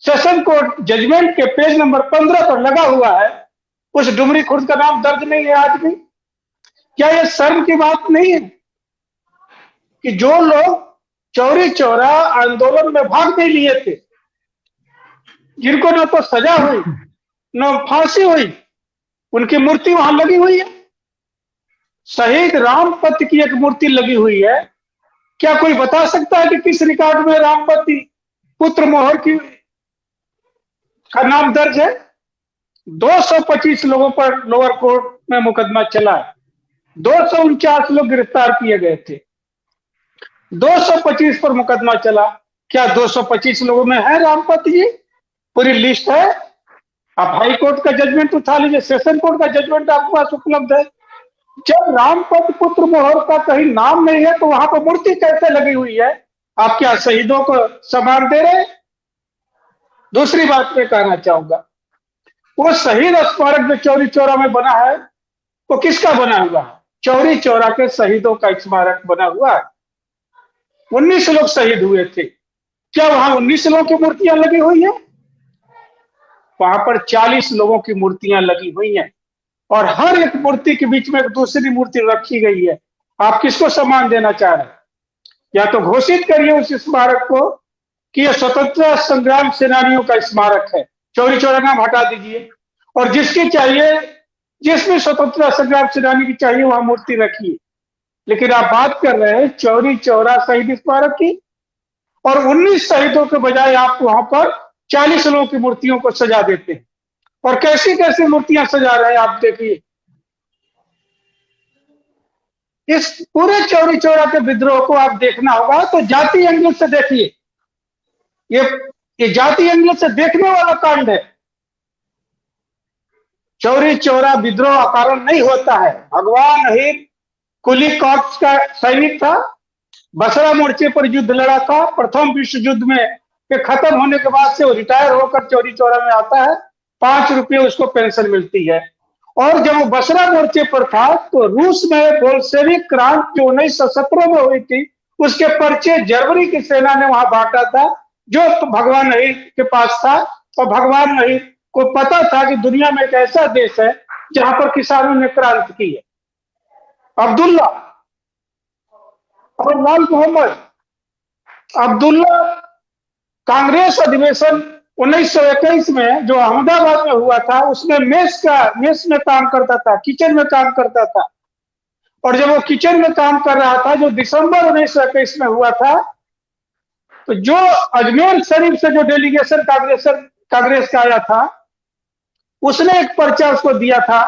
सेशन कोर्ट जजमेंट के पेज नंबर 15 पर लगा हुआ है, उस डुमरी खुर्द का नाम दर्ज नहीं है आज भी। क्या यह शर्म की बात नहीं है कि जो लोग चौरी चौरा आंदोलन में भाग नहीं लिए थे, जिनको न तो सजा हुई न फांसी हुई, उनकी मूर्ति वहां लगी हुई है? शहीद रामपति की एक मूर्ति लगी हुई है। क्या कोई बता सकता है कि किस रिकॉर्ड में रामपति पुत्र मोहर की का नाम दर्ज है? 225 लोगों पर लोअर कोर्ट में मुकदमा चला है, 249 लोग गिरफ्तार किए गए थे, 225 पर मुकदमा चला। क्या 225 लोगों में है रामपति जी? पूरी लिस्ट है। आप हाई कोर्ट का जजमेंट उठा लीजिए, सेशन कोर्ट का जजमेंट आपके पास उपलब्ध है। जब रामपत पुत्र मोहर का कहीं नाम नहीं है तो वहां पर मूर्ति कैसे लगी हुई है? आप क्या शहीदों को सम्मान दे रहे? दूसरी बात मैं कहना चाहूंगा, वो शहीद स्मारक जो चौरी चौरा में बना है वो किसका बना हुआ है? चौरी चौरा के शहीदों का स्मारक बना हुआ है। 19 लोग शहीद हुए थे। क्या वहां 19 लोगों की मूर्तियां लगी हुई है? वहां पर 40 लोगों की मूर्तियां लगी हुई हैं और हर एक मूर्ति के बीच में एक दूसरी मूर्ति रखी गई है। आप किसको सम्मान देना चाह रहे हैं? या तो घोषित करिए उस स्मारक को कि यह स्वतंत्रता संग्राम सेनानियों का स्मारक है, चौरी चौरा नाम हटा दीजिए, और जिसकी चाहिए, जिसमें स्वतंत्रता संग्राम सेनानी की चाहिए वहां मूर्ति रखिए। लेकिन आप बात कर रहे हैं चौरी चौरा शहीद स्मारक की, और 19 शहीदों के बजाय आप वहां पर 40 लोगों की मूर्तियों को सजा देते हैं। और कैसी कैसी मूर्तियां सजा रहे हैं आप देखिए। इस पूरे चौरी चौरा के विद्रोह को आप देखना होगा तो जाति एंगल से देखिए। ये जाति एंगल से देखने वाला कांड है। चौरी चौरा विद्रोह अकारण नहीं होता है। भगवान अहिर कुली कॉर्प्स का सैनिक था, बसरा मोर्चे पर युद्ध लड़ा था। प्रथम विश्व युद्ध में के खत्म होने के बाद से वो रिटायर होकर चौरी चौरा में आता है, 5 रुपये उसको पेंशन मिलती है। और जब वो बसरा मोर्चे पर था तो रूस में बोल्शेविक क्रांति जो 1917 में हुई थी, उसके पर्चे जर्मनी की सेना ने वहां बांटा था, जो भगवान अहिर के पास था। और भगवान अहिर को पता था कि दुनिया में एक ऐसा देश है जहां पर किसानों ने क्रांति की है। अब्दुल्ला और लाल मोहम्मद। अब्दुल्ला कांग्रेस अधिवेशन 1921 में जो अहमदाबाद में हुआ था, उसमें मेस में काम करता था, किचन में काम करता था। और जब वो किचन में काम कर रहा था, जो दिसंबर 1921 में हुआ था, तो जो अजमेर शरीफ से जो डेलीगेशन कांग्रेस का आया था, उसने एक पर्चा उसको दिया था,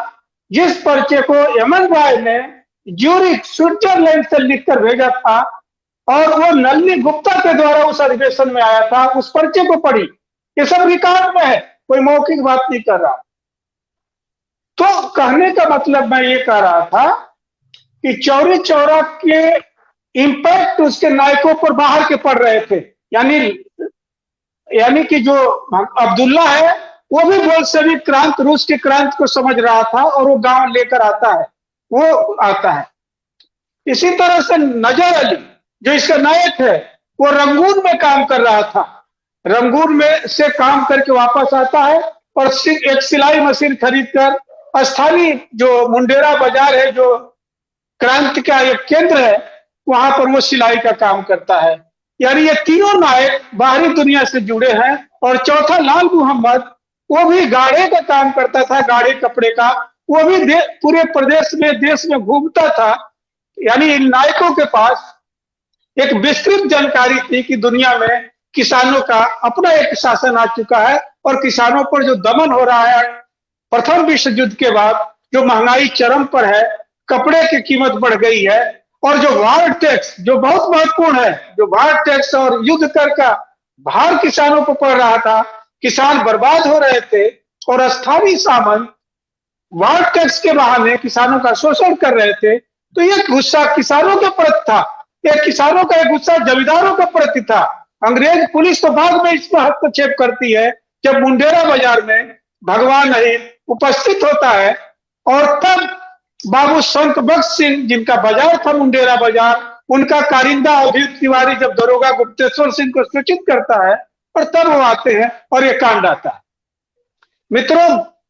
जिस पर्चे को एमएन रॉय ने ज्यूरिख स्विट्जरलैंड से लिखकर भेजा था, और वो नलिनी गुप्ता के द्वारा उस अधिवेशन में आया था। उस पर्चे को पढ़ी, ये सब रिकॉर्ड में है, कोई मौखिक बात नहीं कर रहा। तो कहने का मतलब मैं ये कह रहा था कि चौरी चौरा के इंपैक्ट उसके नायकों पर बाहर के पड़ रहे थे। यानी कि जो अब्दुल्ला है वो भी बोल्शेविक क्रांति, रूस की क्रांति को समझ रहा था, और वो गांव लेकर आता है, वो आता है। इसी तरह से नजर अली जो इसका नायक है, वो रंगून में काम कर रहा था। रंगून में से काम करके वापस आता है और एक सिलाई मशीन खरीदकर स्थानीय जो मुंडेरा बाजार है, जो क्रांति का एक केंद्र है, वहां पर वो सिलाई का काम करता है। यानी ये तीनों नायक बाहरी दुनिया से जुड़े हैं। और चौथा लाल मोहम्मद, वो भी गाढ़े का काम करता था, गाढ़े कपड़े का। वो भी पूरे प्रदेश में, देश में घूमता था। यानी इन नायकों के पास एक विस्तृत जानकारी थी कि दुनिया में किसानों का अपना एक शासन आ चुका है, और किसानों पर जो दमन हो रहा है प्रथम विश्व युद्ध के बाद, जो महंगाई चरम पर है, कपड़े की कीमत बढ़ गई है, और जो वार टैक्स जो बहुत महत्वपूर्ण है, जो वार टैक्स और युद्ध कर का भार किसानों को पड़ रहा था, किसान बर्बाद हो रहे थे, और स्थानीय सामंत वार टैक्स के बहाने किसानों का शोषण कर रहे थे। तो ये गुस्सा किसानों के प्रति था, ये किसानों का एक गुस्सा जमींदारों के प्रति था। अंग्रेज पुलिस तो बाद में इसमें हस्तक्षेप करती है, जब मुंडेरा बाजार में भगवान अहिर उपस्थित होता है, और तब बाबू संत बख्श सिंह, जिनका बाजार था मुंडेरा बाजार, उनका कारिंदा अभियुक्त तिवारी जब दरोगा गुप्तेश्वर सिंह को सूचित करता है, और तब वो आते हैं और ये कांड आता है। मित्रों,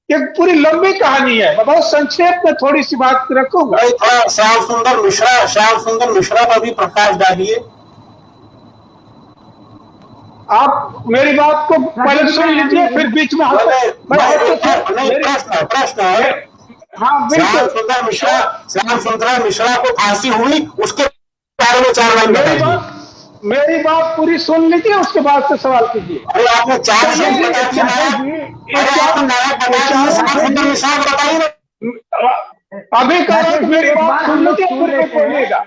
एक पूरी लंबी कहानी है, मैं बहुत संक्षेप में थोड़ी सी बात रखूंगा। श्याम सुंदर मिश्रा पर भी प्रकाश डालिए। आप मेरी बात को पहले सुन लीजिए, फिर बीच में प्रश्न है। हाँ, श्याम सुंदर मिश्रा को फांसी हुई, उसके बारे में 4 लाइन बताइए। मेरी बात पूरी सुन लीजिए, उसके बाद से सवाल कीजिए। अरे आपने 4 अभी मेरी बात सुन लीजिए, फिर बोलिएगा।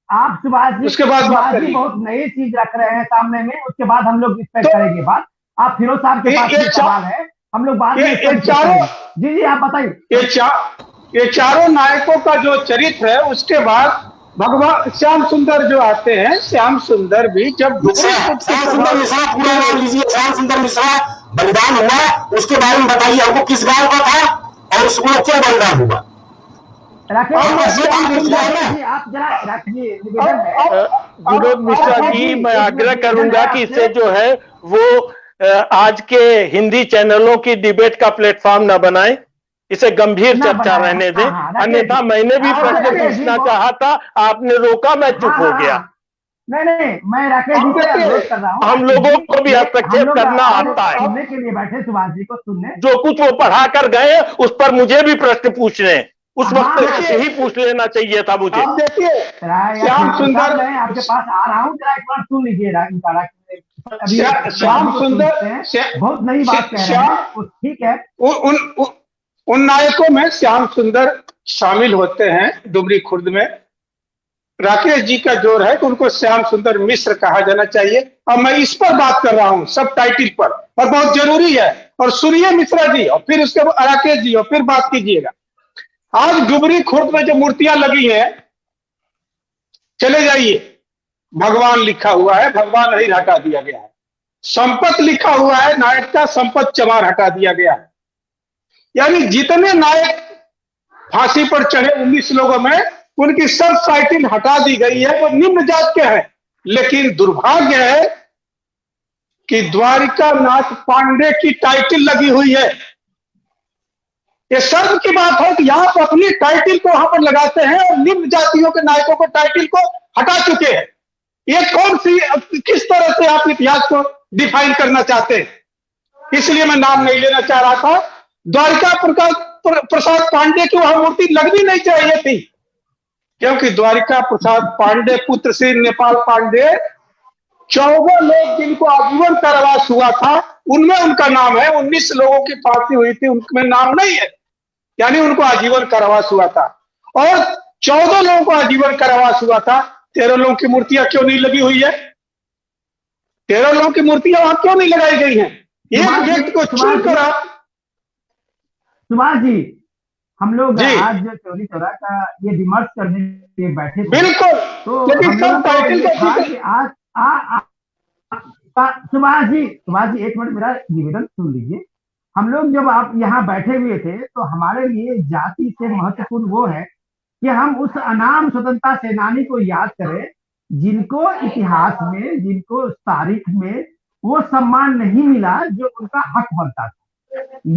आप सुभाष जी उसके बाद बात करिए। बहुत नई चीज रख रहे हैं सामने में, उसके बाद हम लोग इस पर करेंगे बात। आप फिरोज साहब के पास सवाल है, हम लोग बाद में चारों। जी आप बताइए। ये चारों नायकों का जो चरित्र है, उसके बाद भगवान श्याम सुंदर जो आते हैं, श्याम सुंदर भी जब श्याम सुंदर मिश्रा बलिदान हुआ, उसके बारे में बताइए हमको, किस गांव का था और उसको क्यों बलिदान हुआ? आप जरा रखिए, निवेदन है। विनोद मिश्रा जी, मैं आग्रह करूंगा कि इसे जो है वो आज के हिंदी चैनलों की डिबेट का प्लेटफॉर्म न बनाए, इसे गंभीर चर्चा रहने दें। अन्यथा मैंने भी प्रश्न पूछना चाहा था, आपने रोका, मैं चुप हो गया। नहीं, मैं राकेश जी से अनुरोध कर रहा हूँ, हम लोगों को भी हस्तक्षेप करना आता है। सुनने के लिए बैठे सुभाष जी को सुनने, जो कुछ वो पढ़ा कर गए उस पर मुझे भी प्रश्न पूछने, उस वक्त यही पूछ लेना चाहिए था मुझे। आप देखिए श्याम सुंदर, मैं आपके पास आ रहा हूँ, जरा एक बार सुन लीजिए। श्याम सुंदर बहुत नई बात कह रहे हैं, ठीक है। उन नायकों में श्याम सुंदर शामिल होते हैं डुमरी खुर्द में। राकेश जी का जोर है कि उनको श्याम सुंदर मिश्र कहा जाना चाहिए। अब मैं इस पर बात कर रहा हूं, सब टाइटिल पर, और बहुत जरूरी है। और सुनिए मिश्रा जी, और फिर उसके बाद राकेश जी, और फिर बात कीजिएगा। आज डुमरी खुर्द में जो मूर्तियां लगी हैं, चले जाइए, भगवान लिखा हुआ है, भगवान नहीं हटा दिया गया है। संपत लिखा हुआ है, नायक का संपत चमार हटा दिया गया है। यानी जितने नायक फांसी पर चढ़े 19 लोगों में, उनकी सब टाइटिल हटा दी गई है। वो निम्न जात के हैं। लेकिन दुर्भाग्य है कि द्वारिका नाथ पांडे की टाइटिल लगी हुई है। ये शर्म की बात है कि आप अपनी टाइटिल को वहां पर लगाते हैं और निम्न जातियों के नायकों को टाइटिल को हटा चुके हैं। ये कौन सी, किस तरह से आप इतिहास को डिफाइन करना चाहते हैं? इसलिए मैं नाम नहीं लेना चाह रहा था। द्वारिका प्रसाद पांडे की वहां मूर्ति लगनी नहीं चाहिए थी, क्योंकि द्वारिका प्रसाद पांडे पुत्र श्री नेपाल पांडे 14 लोग जिनको आजीवन कारावास हुआ था, उनमें उनका नाम है। 19 लोगों की फांसी हुई थी, उनमें नाम नहीं है, यानी उनको आजीवन कारावास हुआ था। और 14 लोगों को आजीवन कारावास हुआ था, 13 लोगों की मूर्तियां क्यों नहीं लगी हुई है? 13 लोगों की मूर्तियां वहां क्यों नहीं लगाई गई हैं? एक व्यक्ति को चुनकर आप, सुभाष जी, हम लोग आज जो चौरी चौरा का ये विमर्श करने के बैठे थे, बिल्कुल, तो लेकिन सब टाइटल सुभाष जी एक मिनट मेरा निवेदन सुन लीजिए। हम लोग जब आप यहाँ बैठे हुए थे, तो हमारे लिए जाति से महत्वपूर्ण वो है कि हम उस अनाम स्वतंत्रता सेनानी को याद करें, जिनको इतिहास में, जिनको तारीख में वो सम्मान नहीं मिला जो उनका हक बनता था।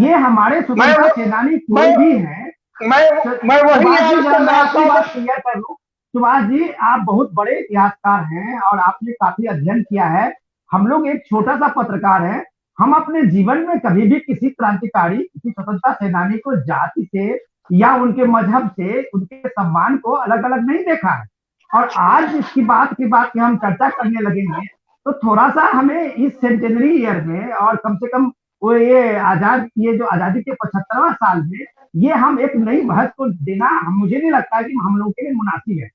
ये हमारे स्वतंत्रता सेनानी कोई भी है। मैं वही क्लियर कर लूं, सुभाष जी आप बहुत बड़े इतिहासकार हैं और आपने काफी अध्ययन किया है। हम लोग एक छोटा सा पत्रकार है। हम अपने जीवन में कभी भी किसी क्रांतिकारी, किसी स्वतंत्रता सेनानी को जाति से या उनके मजहब से, उनके सम्मान को अलग अलग नहीं देखा है। और आज इसकी बात की हम चर्चा करने लगेंगे, तो थोड़ा सा हमें इस सेंटेनरी ईयर में, और कम से कम वो ये जो आजादी के 75वां साल में, ये हम एक नई बहस को देना, मुझे नहीं लगता कि हम लोगों के लिए मुनासिब है।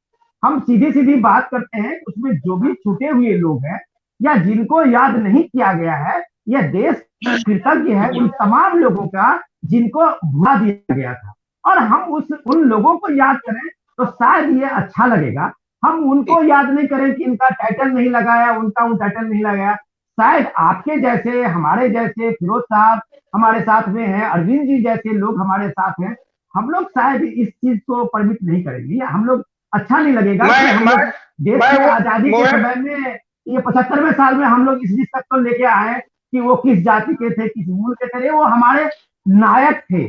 हम सीधी सीधी बात करते हैं, उसमें जो भी छूटे हुए लोग हैं या जिनको याद नहीं किया गया है, यह देश कृतज्ञ है उन तमाम लोगों का जिनको भुला दिया गया था। और हम उन लोगों को याद करें तो शायद ये अच्छा लगेगा। हम उनको याद नहीं करें कि इनका टाइटल नहीं लगाया, उनका वो टाइटल नहीं लगाया। शायद आपके जैसे, हमारे जैसे, फिरोज साहब हमारे साथ में है, अरविंद जी जैसे लोग हमारे साथ हैं, हम लोग शायद इस चीज को परमिट नहीं करेंगे। हम लोग अच्छा नहीं लगेगा कि हम लोग देश की आजादी के समय में, ये 75वें साल में हम लोग इस चीज तक तो लेके आए कि वो किस जाति के थे, किस मूल के थे। वो हमारे नायक थे,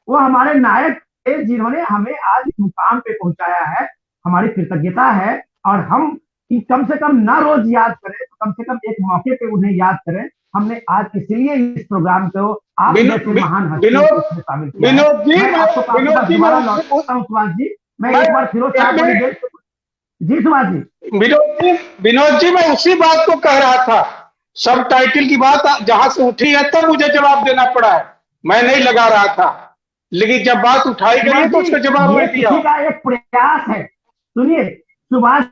वो हमारे नायक थे जिन्होंने हमें आज इस मुकाम पे पहुंचाया है। हमारी कृतज्ञता है, और हम कम से कम ना रोज याद करें, तो कम से कम एक मौके पे उन्हें याद करें। हमने आज इसलिए इस प्रोग्राम को आप जैसे महान हस्तियों को शामिल किया। मैं एक बार फिरोज साहब जी, सुभाष जी, विनोद जी, मैं उसी बात को कह रहा था। सब टाइटल की बात जहां से उठी है तब मुझे जवाब देना पड़ा है, मैं नहीं लगा रहा था। लेकिन जब बात उठाई गई तो उसका जवाब नहीं दिया। का एक प्रयास है। सुनिए सुभाष,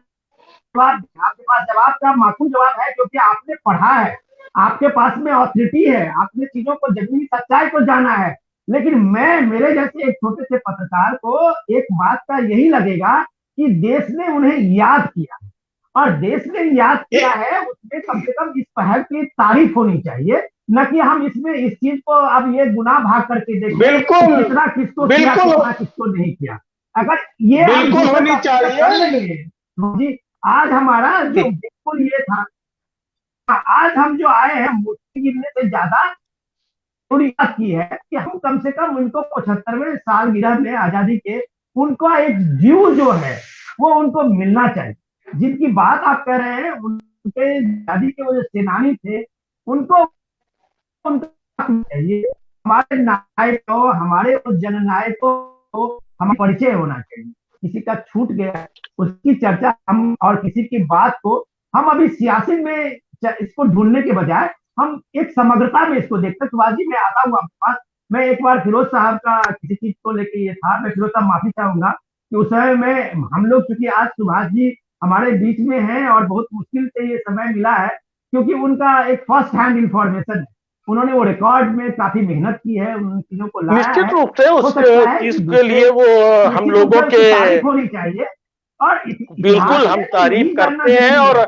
आपके पास जवाब का माकूल जवाब है, क्योंकि आपने पढ़ा है, आपके पास में ऑथोरिटी है, आपने चीजों को, जमीनी सच्चाई को जाना है। लेकिन मेरे जैसे एक छोटे से पत्रकार को एक बात का यही लगेगा कि देश ने उन्हें याद किया, और देश ने याद किया है, उसमें कम से कम इस पहल की तारीफ होनी चाहिए, न कि हम इसमें इस चीज को अब ये गुनाह भाग करके देखें बिल्कुल कितना किसको किया, कितना किसको नहीं किया। अगर ये बिल्कुल होनी चाहिए जी। आज हमारा जो बिल्कुल ये था, आज हम जो आए हैं मूर्ति गिरने से ज्यादा थोड़ी बात की है कि हम कम से कम उनको 75वें सालगिरह में आजादी के उनका एक ड्यू जो है वो उनको मिलना चाहिए। जिनकी बात आप कर रहे हैं उनके आजादी के वो जो सेनानी थे उनको चाहिए। हमारे नायकों हमारे उस जननायकों को हमें परिचय होना चाहिए। किसी का छूट गया उसकी चर्चा हम और किसी की बात को हम अभी सियासी में इसको ढूंढने के बजाय हम एक समग्रता में इसको देखते। सुभाष जी मैं आता हूँ आपके पास। मैं एक बार फिरोज साहब का किसी चीज को लेके ये था, मैं फिरोज साहब माफी चाहूंगा कि उस समय में हम लोग चूंकि आज सुभाष जी हमारे बीच में हैं और बहुत मुश्किल से ये समय मिला है क्योंकि उनका एक फर्स्ट हैंड इंफॉर्मेशन है। उन्होंने वो रिकॉर्ड में काफी मेहनत की है, उन चीजों को लाया है। निश्चित रूप से हो उस सकता है चीज कि के लिए वो हम लोगों के तारीफ होनी चाहिए और बिल्कुल हम तारीफ करते हैं और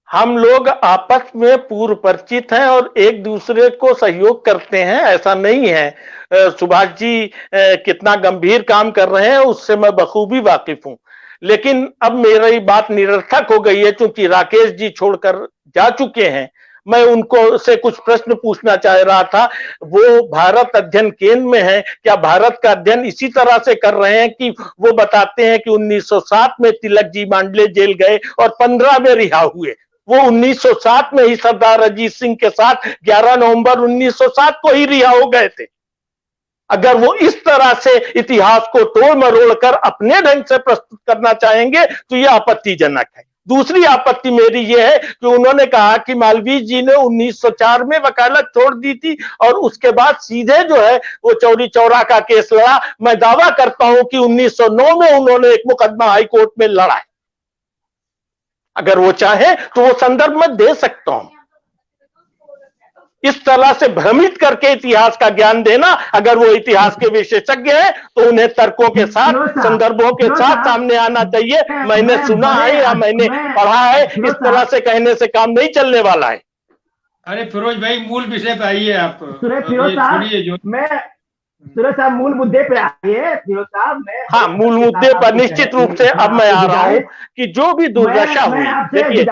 हम लोग आपस में पूर्व परिचित हैं और एक दूसरे को सहयोग करते हैं, ऐसा नहीं है। सुभाष जी कितना गंभीर काम कर रहे हैं उससे मैं बखूबी वाकिफ हूं, लेकिन अब मेरी बात निरर्थक हो गई है क्योंकि राकेश जी छोड़कर जा चुके हैं। मैं उनको से कुछ प्रश्न पूछना चाह रहा था। वो भारत अध्ययन केंद्र में है, क्या भारत का अध्ययन इसी तरह से कर रहे हैं कि वो बताते हैं कि 1907 में तिलक जी मांडले जेल गए और 15 में रिहा हुए? वो 1907 में ही सरदार अजीत सिंह के साथ 11 नवंबर 1907 को ही रिहा हो गए थे। अगर वो इस तरह से इतिहास को तोड़ मरोड़ कर अपने ढंग से प्रस्तुत करना चाहेंगे तो यह आपत्तिजनक है। दूसरी आपत्ति मेरी यह है कि उन्होंने कहा कि मालवीय जी ने 1904 में वकालत छोड़ दी थी और उसके बाद सीधे जो है वो चौरी चौरा का केस लड़ा। मैं दावा करता हूं कि 1909 में उन्होंने एक मुकदमा हाईकोर्ट में लड़ा है। अगर वो चाहे तो वो संदर्भ में दे सकता हूं। इस तरह से भ्रमित करके इतिहास का ज्ञान देना, अगर वो इतिहास के विशेषज्ञ हैं तो उन्हें तर्कों के साथ संदर्भों के साथ सामने आना चाहिए। मैंने सुना है या मैंने पढ़ा है, इस तरह से कहने से काम नहीं चलने वाला है। अरे फिरोज भाई मूल विषय पे आइए आप। फिरोज साहब मूल मुद्दे पे आइए। फिरोज साहब मैं हाँ मूल मुद्दे पर निश्चित रूप से अब मैं आ रहा हूं कि जो भी दुर्दशा हुई, देखिए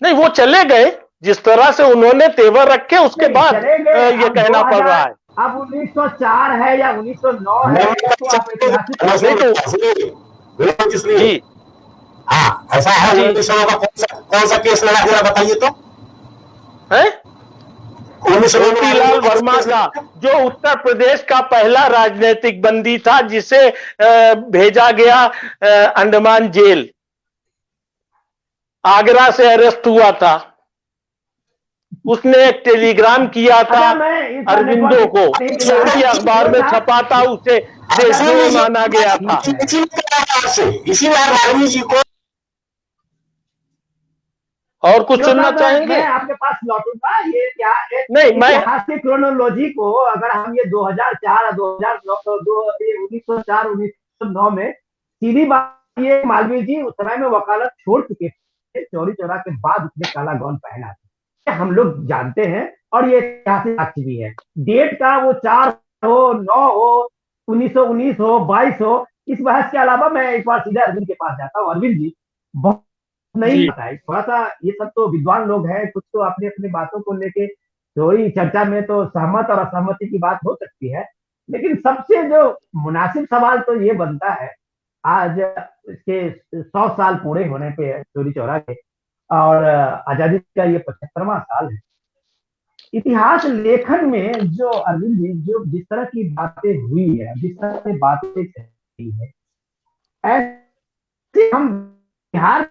नहीं वो चले गए जिस तरह से उन्होंने तेवर रखे उसके बाद ये कहना पड़ रहा है। अब 1904 है या 1909 है जी हाँ ऐसा है। 1909 का कौन सा केस लड़ा जरा बताइए तो है? मोतीलाल वर्मा का, जो उत्तर प्रदेश का पहला राजनीतिक बंदी था जिसे भेजा गया अंडमान जेल, आगरा से अरेस्ट हुआ था। उसने एक टेलीग्राम किया था अरविंदो को, छोटी अखबार में छपा था, उसे देशद्रोही माना गया था। इसी वाल्मीकि जी को और कुछ सुनना चाहेंगे? मैं आपके पास लौटूंगा। ये क्या है नहीं मैं ऐतिहासिक क्रोनोलॉजी को अगर हम ये 2004 1904 1909 में सीधी बात, ये मालवीय जी उस समय में वकालत छोड़ चुके थे। चौरी चौरा के बाद उसने काला गौन पहना था, हम लोग जानते हैं और ये ऐतिहासिक साक्ष्य भी है। डेट का वो 4 हो 9 हो 1919 हो 22 हो, इस बहस के अलावा मैं एक बार सीधा अरविंद के पास जाता हूँ। अरविंद जी बहुत नहीं पता है, थोड़ा सा ये सब तो विद्वान लोग हैं, कुछ तो अपनी अपनी बातों को लेके थोड़ी चर्चा में तो सहमत और असहमति की बात हो सकती है, लेकिन सबसे जो मुनासिब सवाल तो ये बनता है, आज इसके 100 साल पूरे होने पे चौरी चौरा के और आजादी का ये 75वां साल है। इतिहास लेखन में जो अरविंद जी जो जिस तरह की बातें हुई है, जिस तरह से बातें हुई है, ऐसे हम बिहार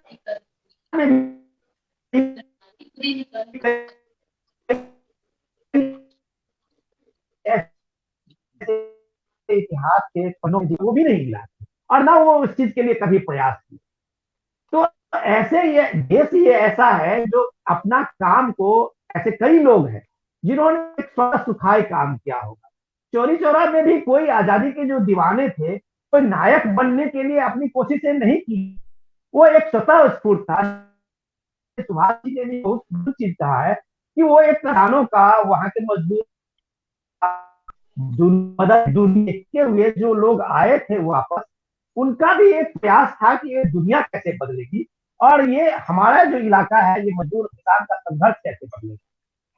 इतिहास के पन्नों में वो भी नहीं मिला और ना वो उस चीज के लिए कभी प्रयास किया। तो ऐसे ये देश ये ऐसा है जो अपना काम को, ऐसे कई लोग हैं जिन्होंने थोड़ा सुखाए काम किया होगा। चौरी चौरा में भी कोई आजादी के जो दीवाने थे, कोई नायक बनने के लिए अपनी कोशिशें नहीं की, वो एक स्वतः स्फूर्त था। सुभाष जी ने भी बहुत चीज कहा है कि वो एक किसानों का, वहां के मजदूर देखते हुए जो लोग आए थे वापस, उनका भी एक प्रयास था कि ये दुनिया कैसे बदलेगी और ये हमारा जो इलाका है, ये मजदूर किसान का संघर्ष कैसे बदले।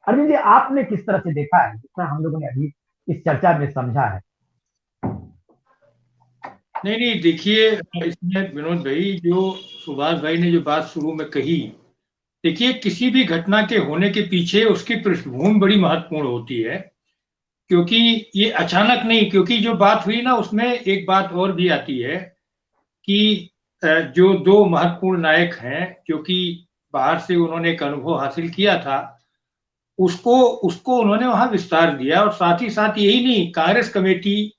अरविंद जी, आपने किस तरह से देखा है, जिस तरह हम लोगों ने अभी इस चर्चा में समझा है? नहीं नहीं, देखिए इसमें विनोद भाई, जो सुभाष भाई ने जो बात शुरू में कही, देखिए किसी भी घटना के होने के पीछे उसकी पृष्ठभूमि बड़ी महत्वपूर्ण होती है, क्योंकि ये अचानक नहीं, क्योंकि जो बात हुई ना उसमें एक बात और भी आती है कि जो दो महत्वपूर्ण नायक हैं, क्योंकि बाहर से उन्होंने एक अनुभव हासिल किया था, उसको उसको उन्होंने वहां विस्तार दिया। और साथ ही साथ यही नहीं, कांग्रेस कमेटी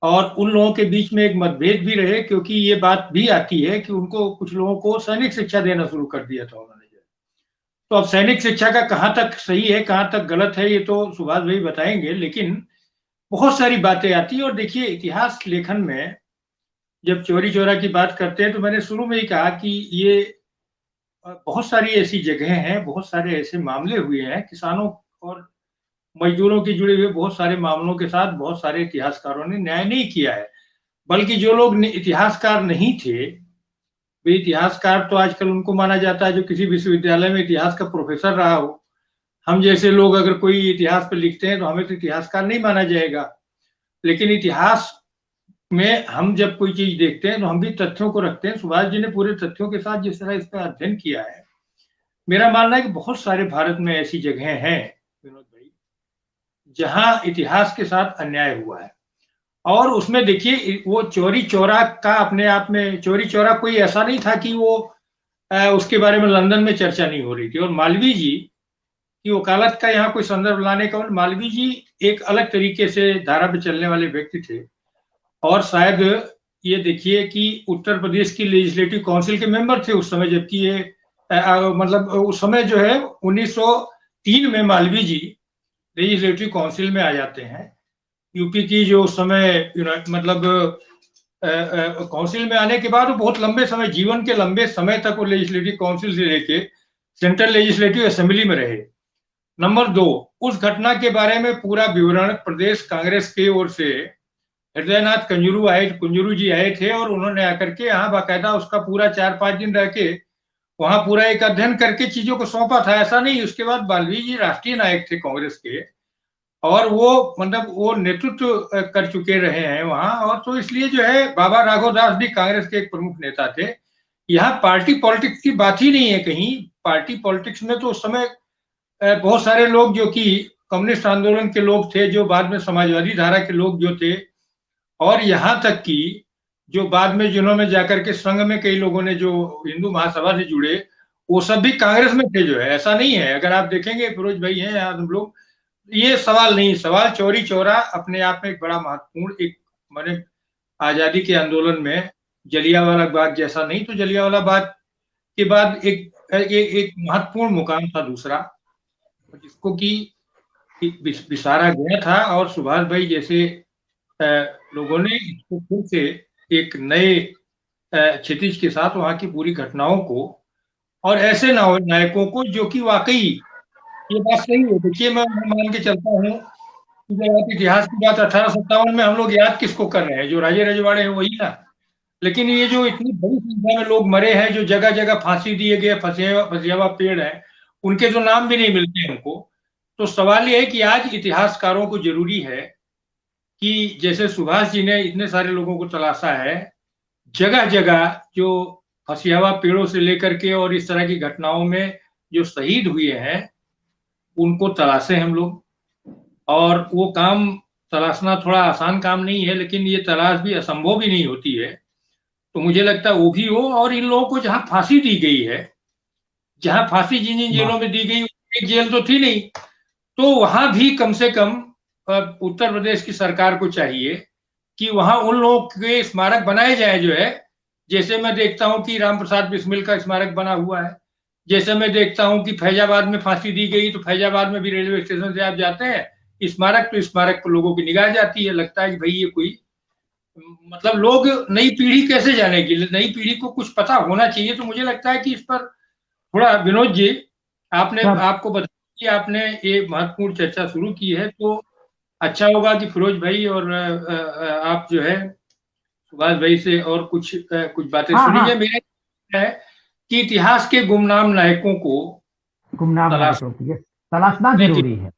और उन लोगों के बीच में एक मतभेद भी रहे, क्योंकि ये बात भी आती है कि उनको कुछ लोगों को सैनिक शिक्षा देना शुरू कर दिया था उन्होंने। तो अब सैनिक शिक्षा का कहाँ तक सही है कहाँ तक गलत है, ये तो सुभाष भाई बताएंगे, लेकिन बहुत सारी बातें आती है। और देखिए इतिहास लेखन में जब चौरी चौरा की बात करते हैं, तो मैंने शुरू में ही कहा कि ये बहुत सारी ऐसी जगहें हैं, बहुत सारे ऐसे मामले हुए हैं किसानों और मजदूरों की जुड़े हुए बहुत सारे मामलों के साथ बहुत सारे इतिहासकारों ने न्याय नहीं किया है। बल्कि जो लोग इतिहासकार नहीं थे, वे इतिहासकार तो आजकल उनको माना जाता है जो किसी विश्वविद्यालय में इतिहास का प्रोफेसर रहा हो। हम जैसे लोग अगर कोई इतिहास पर लिखते हैं तो हमें तो इतिहासकार नहीं माना जाएगा। लेकिन इतिहास में हम जब कोई चीज देखते हैं तो हम भी तथ्यों को रखते हैं। सुभाष जी ने पूरे तथ्यों के साथ जिस तरह इसका अध्ययन किया है, मेरा मानना है कि बहुत सारे भारत में ऐसी जगहें हैं विनोद भाई जहां इतिहास के साथ अन्याय हुआ है। और उसमें देखिए वो चौरी चौरा का अपने आप में, चौरी चौरा कोई ऐसा नहीं था कि वो उसके बारे में लंदन में चर्चा नहीं हो रही थी। और मालवीय जी की वकालत का यहाँ कोई संदर्भ लाने का, मालवीय जी एक अलग तरीके से धारा पे चलने वाले व्यक्ति थे। और शायद ये देखिए कि उत्तर प्रदेश की लेजिस्लेटिव काउंसिल के मेंबर थे उस समय, जबकि ये मतलब उस समय जो है 1903 में मालवीय जी लेजिस्लेटिव काउंसिल में आ जाते हैं। यूपी की जो उस समय मतलब काउंसिल में आने के बाद वो बहुत लंबे समय, जीवन के लंबे समय तक वो लेजिस्लेटिव काउंसिल से लेके सेंट्रल लेजिस्लेटिव असेंबली में रहे। नंबर 2, उस घटना के बारे में पूरा विवरण प्रदेश कांग्रेस की ओर से हृदयनाथ कुंजरू जी आए थे और उन्होंने आकर के यहाँ बाकायदा उसका पूरा 4-5 दिन रह के वहां पूरा एक अध्ययन करके चीजों को सौंपा था। ऐसा नहीं, उसके बाद मालवीय जी राष्ट्रीय नायक थे कांग्रेस के और वो मतलब वो नेतृत्व कर चुके रहे हैं वहां। और तो इसलिए जो है बाबा राघव दास भी कांग्रेस के एक प्रमुख नेता थे। यहाँ पार्टी पॉलिटिक्स की बात ही नहीं है कहीं। पार्टी पॉलिटिक्स में तो उस समय बहुत सारे लोग जो कि कम्युनिस्ट आंदोलन के लोग थे, जो बाद में समाजवादी धारा के लोग जो थे, और यहाँ तक कि जो बाद में जिन्होंने जाकर के संघ में कई लोगों ने जो हिंदू महासभा से जुड़े, वो सब भी कांग्रेस में थे। जो है ऐसा नहीं है, अगर आप देखेंगे फिरोज भाई हैं यहाँ हम लोग, ये सवाल नहीं। सवाल चौरी चौरा अपने आप में एक बड़ा महत्वपूर्ण, एक माने आजादी के आंदोलन में जलियांवाला बाग जैसा नहीं, तो जलियांवाला बाग के बाद एक महत्वपूर्ण मुकाम था दूसरा, जिसको कि विसारा गया था। और सुभाष भाई जैसे लोगों ने इसको फिर से एक नए क्षितिज के साथ वहां की पूरी घटनाओं को और ऐसे नायकों को जो कि वाकई ये बात सही है। देखिए मैं मान के चलता हूँ कि जब आप इतिहास की बात 1857 में हम लोग याद किसको कर रहे हैं, जो राजे रजवाड़े हैं वही ना। लेकिन ये जो इतनी बड़ी संख्या में लोग मरे हैं, जो जगह जगह फांसी दिए गए फसियावा पेड़ है, उनके तो नाम भी नहीं मिलते हमको। तो सवाल ये है कि आज इतिहासकारों को जरूरी है कि जैसे सुभाष जी ने इतने सारे लोगों को तलाशा है, जगह जगह जो फसियावा पेड़ों से लेकर के और इस तरह की घटनाओं में जो शहीद हुए हैं उनको तलाशे हम लोग। और वो काम तलाशना थोड़ा आसान काम नहीं है, लेकिन ये तलाश भी असंभव भी नहीं होती है। तो मुझे लगता है वो भी हो। और इन लोगों को जहां फांसी दी गई है, जहां फांसी जिन जिन जेलों में दी गई, एक जेल तो थी नहीं, तो वहां भी कम से कम उत्तर प्रदेश की सरकार को चाहिए कि वहां उन लोगों के स्मारक बनाए जाए। जो है जैसे मैं देखता हूं कि राम प्रसाद बिस्मिल का स्मारक बना हुआ है, जैसे मैं देखता हूं कि फैजाबाद में फांसी दी गई, तो फैजाबाद में भी रेलवे स्टेशन से आप जाते हैं, स्मारक तो स्मारक पर लोगों की निगाह जाती है, लगता है कि भाई ये कोई मतलब लोग, नई पीढ़ी कैसे जानेगी, नई पीढ़ी को कुछ पता होना चाहिए। तो मुझे लगता है कि इस पर थोड़ा विनोद जी आपने आपको बताया कि आपने ये महत्वपूर्ण चर्चा शुरू की है, तो अच्छा होगा कि फिरोज भाई और आप जो है सुभाष भाई से और कुछ बातें सुनिए। मेरा है कि इतिहास के गुमनाम नायकों को गुमनाम नायकों की तलाशना जरूरी है।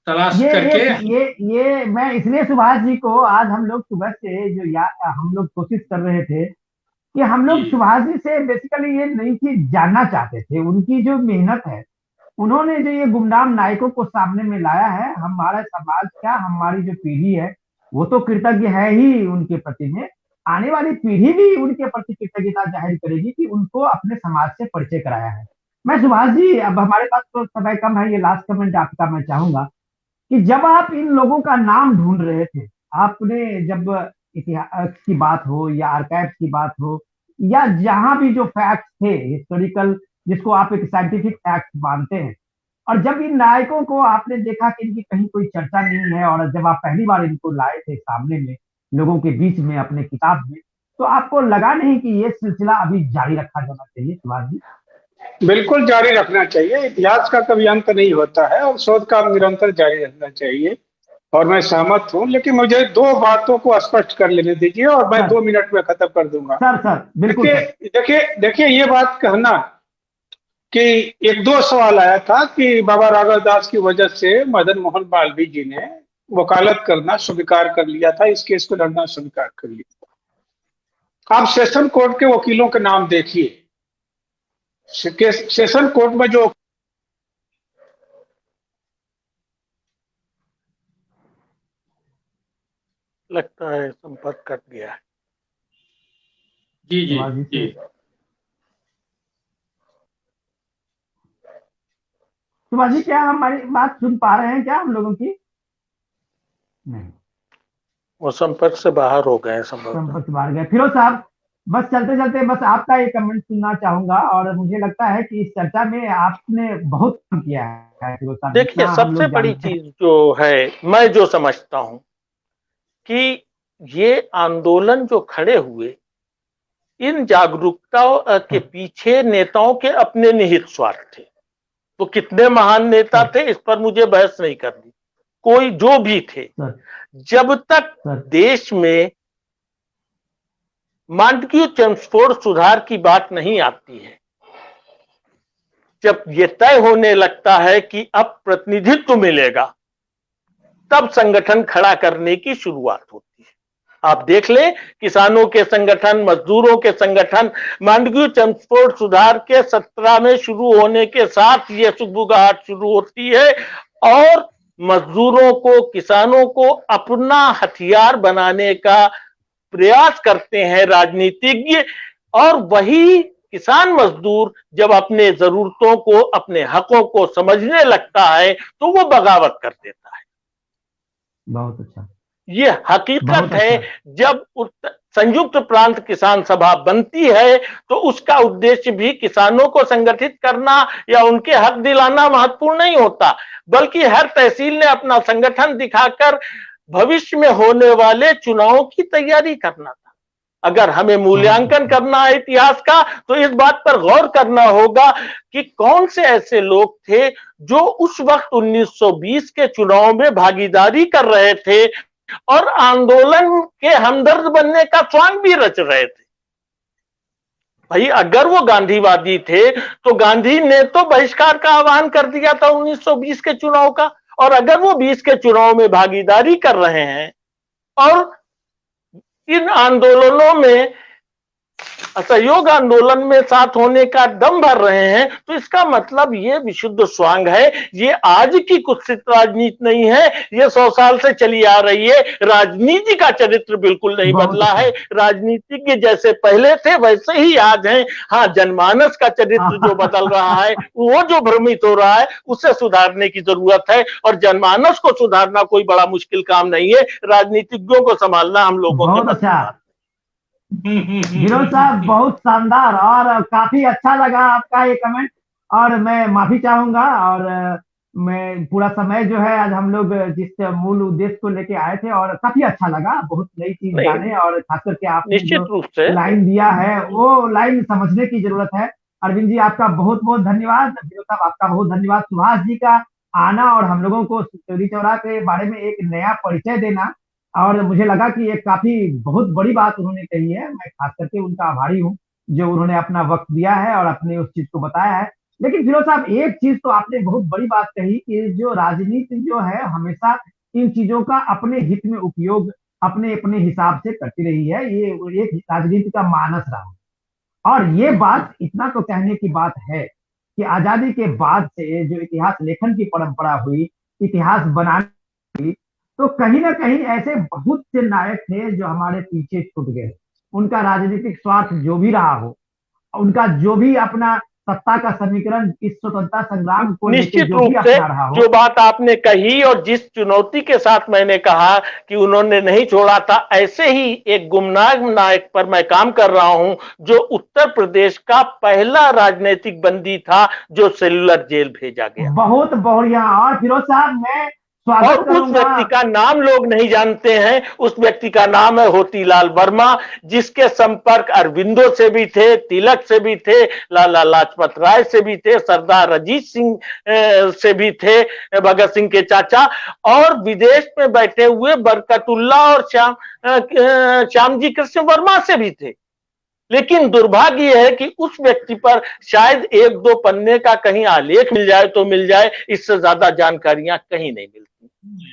तलाश ये करके ये मैं इसलिए सुभाष जी को आज हम लोग सुबह से हम लोग कोशिश कर रहे थे कि हम लोग जी सुभाष जी से बेसिकली ये नई चीज जानना चाहते थे, उनकी जो मेहनत है, उन्होंने जो ये गुमनाम नायकों को सामने में लाया है, हमारा समाज क्या, हमारी जो पीढ़ी है वो तो कृतज्ञ है ही उनके प्रति में, आने वाली पीढ़ी भी उनके प्रति कृतज्ञता जाहिर करेगी कि उनको अपने समाज से परिचय कराया है। मैं सुभाष जी, अब हमारे पास तो समय कम है, ये लास्ट कमेंट आपका मैं चाहूंगा कि जब आप इन लोगों का नाम ढूंढ रहे थे, आपने जब इतिहास की बात हो या आर्काइव्स की बात हो या जहां भी जो फैक्ट्स थे हिस्टोरिकल, जिसको आप एक साइंटिफिक फैक्ट मानते हैं, और जब इन नायकों को आपने देखा कि इनकी कहीं कोई चर्चा नहीं है, और जब आप पहली बार इनको लाए थे सामने में लोगों के बीच में अपने किताब में, तो आपको लगा नहीं कि ये सिलसिला अभी जारी रखा जाना चाहिए सुभाष जी? बिल्कुल जारी रखना चाहिए। इतिहास का कभी अंत नहीं होता है और शोध काम निरंतर जारी रखना चाहिए, और मैं सहमत हूं। लेकिन मुझे दो बातों को स्पष्ट कर लेने दीजिए और मैं सर 2 मिनट में खत्म कर दूंगा। सर बिल्कुल देखिए सर। देखिए देखिए, ये बात कहना कि एक दो सवाल आया था कि बाबा राघव दास की वजह से मदन मोहन मालवीय जी ने वकालत करना स्वीकार कर लिया था, इस केस को लड़ना स्वीकार कर लिया। आप सेशन कोर्ट के वकीलों के नाम देखिए। सेशन कोर्ट में जो लगता है संपर्क कट गया है। जी जी सुभाष जी जी से सुभाष जी, क्या हमारी बात सुन पा रहे हैं क्या हम लोगों की? नहीं, वो संपर्क से बाहर हो गए संभवतः। संपर्क से बाहर गए। फिरोज साहब, बस चलते चलते बस आपका एक कमेंट सुनना चाहूंगा, और मुझे लगता है कि इस चर्चा में आपने बहुत काम किया है फिरोज साहब, देखिए, जितना हम सबसे लोग बड़ी जानते हैं। चीज जो है, मैं जो समझता हूं कि ये आंदोलन जो खड़े हुए, इन जागरूकता के पीछे नेताओं के अपने निहित स्वार्थ थे। तो कितने महान नेता थे इस पर मुझे बहस नहीं करनी, कोई जो भी थे, सर जब तक सर देश में मांडक्यू चेम्सफोर्ड सुधार की बात नहीं आती है, जब ये तय होने लगता है कि अब प्रतिनिधित्व मिलेगा, तब संगठन खड़ा करने की शुरुआत होती है। आप देख लें, किसानों के संगठन, मजदूरों के संगठन, मांडक्यू चेम्सफोर्ड सुधार के 17 में शुरू होने के साथ ये सुगबुगाहट शुरू होती है, और मजदूरों को, किसानों को अपना हथियार बनाने का प्रयास करते हैं राजनीतिज्ञ। और वही किसान मजदूर जब अपने जरूरतों को, अपने हकों को समझने लगता है, तो वो बगावत कर देता है। बहुत अच्छा, ये हकीकत बहुत है। अच्छा। जब संयुक्त प्रांत किसान सभा बनती है तो उसका उद्देश्य भी किसानों को संगठित करना या उनके हक दिलाना महत्वपूर्ण नहीं होता, बल्कि हर तहसील ने अपना संगठन दिखाकर भविष्य में होने वाले चुनावों की तैयारी करना था। अगर हमें मूल्यांकन करना है इतिहास का, तो इस बात पर गौर करना होगा कि कौन से ऐसे लोग थे जो उस वक्त 1920 के चुनाव में भागीदारी कर रहे थे और आंदोलन के हमदर्द बनने का स्वांग भी रच रहे थे। भाई, अगर वो गांधीवादी थे तो गांधी ने तो बहिष्कार का आह्वान कर दिया था 1920 के चुनाव का, और अगर वो 20 के चुनाव में भागीदारी कर रहे हैं और इन आंदोलनों में, असहयोग आंदोलन में साथ होने का दम भर रहे हैं, तो इसका मतलब ये विशुद्ध स्वांग है। ये आज की कुत्सित राजनीति नहीं है, ये 100 साल से चली आ रही है। राजनीति का चरित्र बिल्कुल नहीं बदला है, राजनीतिज्ञ जैसे पहले थे वैसे ही आज हैं। हाँ, जनमानस का चरित्र जो बदल रहा है, वो जो भ्रमित हो रहा है, उसे सुधारने की जरूरत है, और जनमानस को सुधारना कोई बड़ा मुश्किल काम नहीं है, राजनीतिज्ञों को संभालना हम लोगों के बस। विनोद साहब, बहुत शानदार, और काफी अच्छा लगा आपका ये कमेंट, और मैं माफी चाहूंगा। और मैं पूरा समय जो है, आज हम लोग जिस मूल उद्देश्य को लेके आए थे, और काफी अच्छा लगा, बहुत नई चीज जाने, और खास करके आपने निश्चित रूप से लाइन दिया है वो लाइन समझने की जरूरत है। अरविंद जी, आपका बहुत बहुत धन्यवाद। विनोद साहब, आपका बहुत धन्यवाद। सुभाष जी का आना और हम लोगों को चौरी चौरा के बारे में एक नया परिचय देना, और मुझे लगा कि ये काफी बहुत बड़ी बात उन्होंने कही है, मैं खास करके उनका आभारी हूँ। जो उन्होंने अपना वक्त दिया है और अपने उस चीज को बताया है। लेकिन फिरोज साहब, एक चीज तो आपने बहुत बड़ी बात कही कि जो राजनीति जो है हमेशा इन चीजों का अपने हित में उपयोग अपने अपने हिसाब से करती रही है। ये एक राजनीति का मानस रहा। और ये बात इतना तो कहने की बात है कि आजादी के बाद से जो इतिहास लेखन की परंपरा हुई, इतिहास बनाने, तो कहीं ना कहीं ऐसे बहुत से नायक थे जो हमारे पीछे छूट गए। उनका राजनीतिक स्वार्थ जो भी रहा हो, उनका जो भी अपना सत्ता का समीकरण इस स्वतंत्रता संग्राम को लेकर निश्चित जो भी रूप से अपना रहा हो, जो बात आपने कही और जिस चुनौती के साथ मैंने कहा कि उन्होंने नहीं छोड़ा था, ऐसे ही एक गुमनाम नायक पर मैं काम कर रहा हूं जो उत्तर प्रदेश का पहला राजनीतिक बंदी था जो सेलुलर जेल भेजा गया। बहुत बढ़िया। और फिरोज साहब, मैं और स्वागत उस करूंगा। व्यक्ति का नाम लोग नहीं जानते हैं। उस व्यक्ति का नाम है होतीलाल वर्मा, जिसके संपर्क अरविंदो से भी थे, तिलक से भी थे, लाला लाजपत राय से भी थे, सरदार अजीत सिंह से भी थे, भगत सिंह के चाचा, और विदेश में बैठे हुए बरकतुल्ला और श्यामजी कृष्ण वर्मा से भी थे। लेकिन दुर्भाग्य यह है कि उस व्यक्ति पर शायद एक दो पन्ने का कहीं आलेख मिल जाए तो मिल जाए, इससे ज्यादा जानकारियां कहीं नहीं मिलती।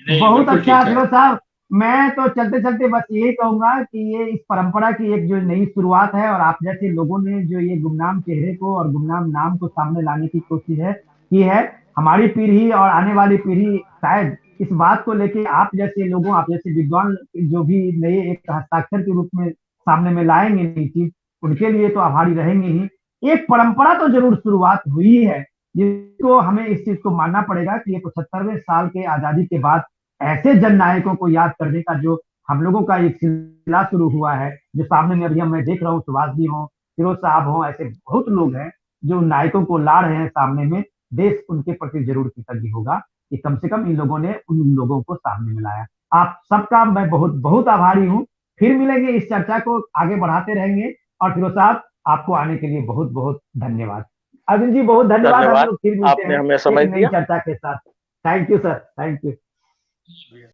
बहुत अच्छा फिरोज साहब, मैं तो चलते चलते बस यही कहूंगा कि ये इस परंपरा की एक जो नई शुरुआत है और आप जैसे लोगों ने जो ये गुमनाम चेहरे को और गुमनाम नाम को सामने लाने की कोशिश है की है, हमारी पीढ़ी और आने वाली पीढ़ी शायद इस बात को लेके आप जैसे लोगों, आप जैसे विद्वान जो भी नए एक हस्ताक्षर के रूप में सामने में लाएंगे नई चीज, उनके लिए तो आभारी रहेंगे ही। एक परंपरा तो जरूर शुरुआत हुई है जिसको हमें इस चीज को मानना पड़ेगा कि ये 75वें साल के आजादी के बाद ऐसे जन नायकों को याद करने का जो हम लोगों का एक सिलसिला शुरू हुआ है, जो सामने में अभी मैं देख रहा हूँ, सुभाष जी हो, फिरोज साहब हो, ऐसे बहुत लोग हैं जो नायकों को ला रहे हैं सामने में। देश उनके प्रति जरूर कृतज्ञ होगा कि कम से कम इन लोगों ने उन लोगों को सामने में लाया। आप सबका मैं बहुत बहुत आभारी हूँ। फिर मिलेंगे, इस चर्चा को आगे बढ़ाते रहेंगे। और फिरोज साहब, आपको आने के लिए बहुत बहुत धन्यवाद। अरविंद जी, बहुत धन्यवाद। हम लोग फिर मिलते आपने हैं हमें समय एक नई दिया। चर्चा के साथ। Thank you sir, thank you.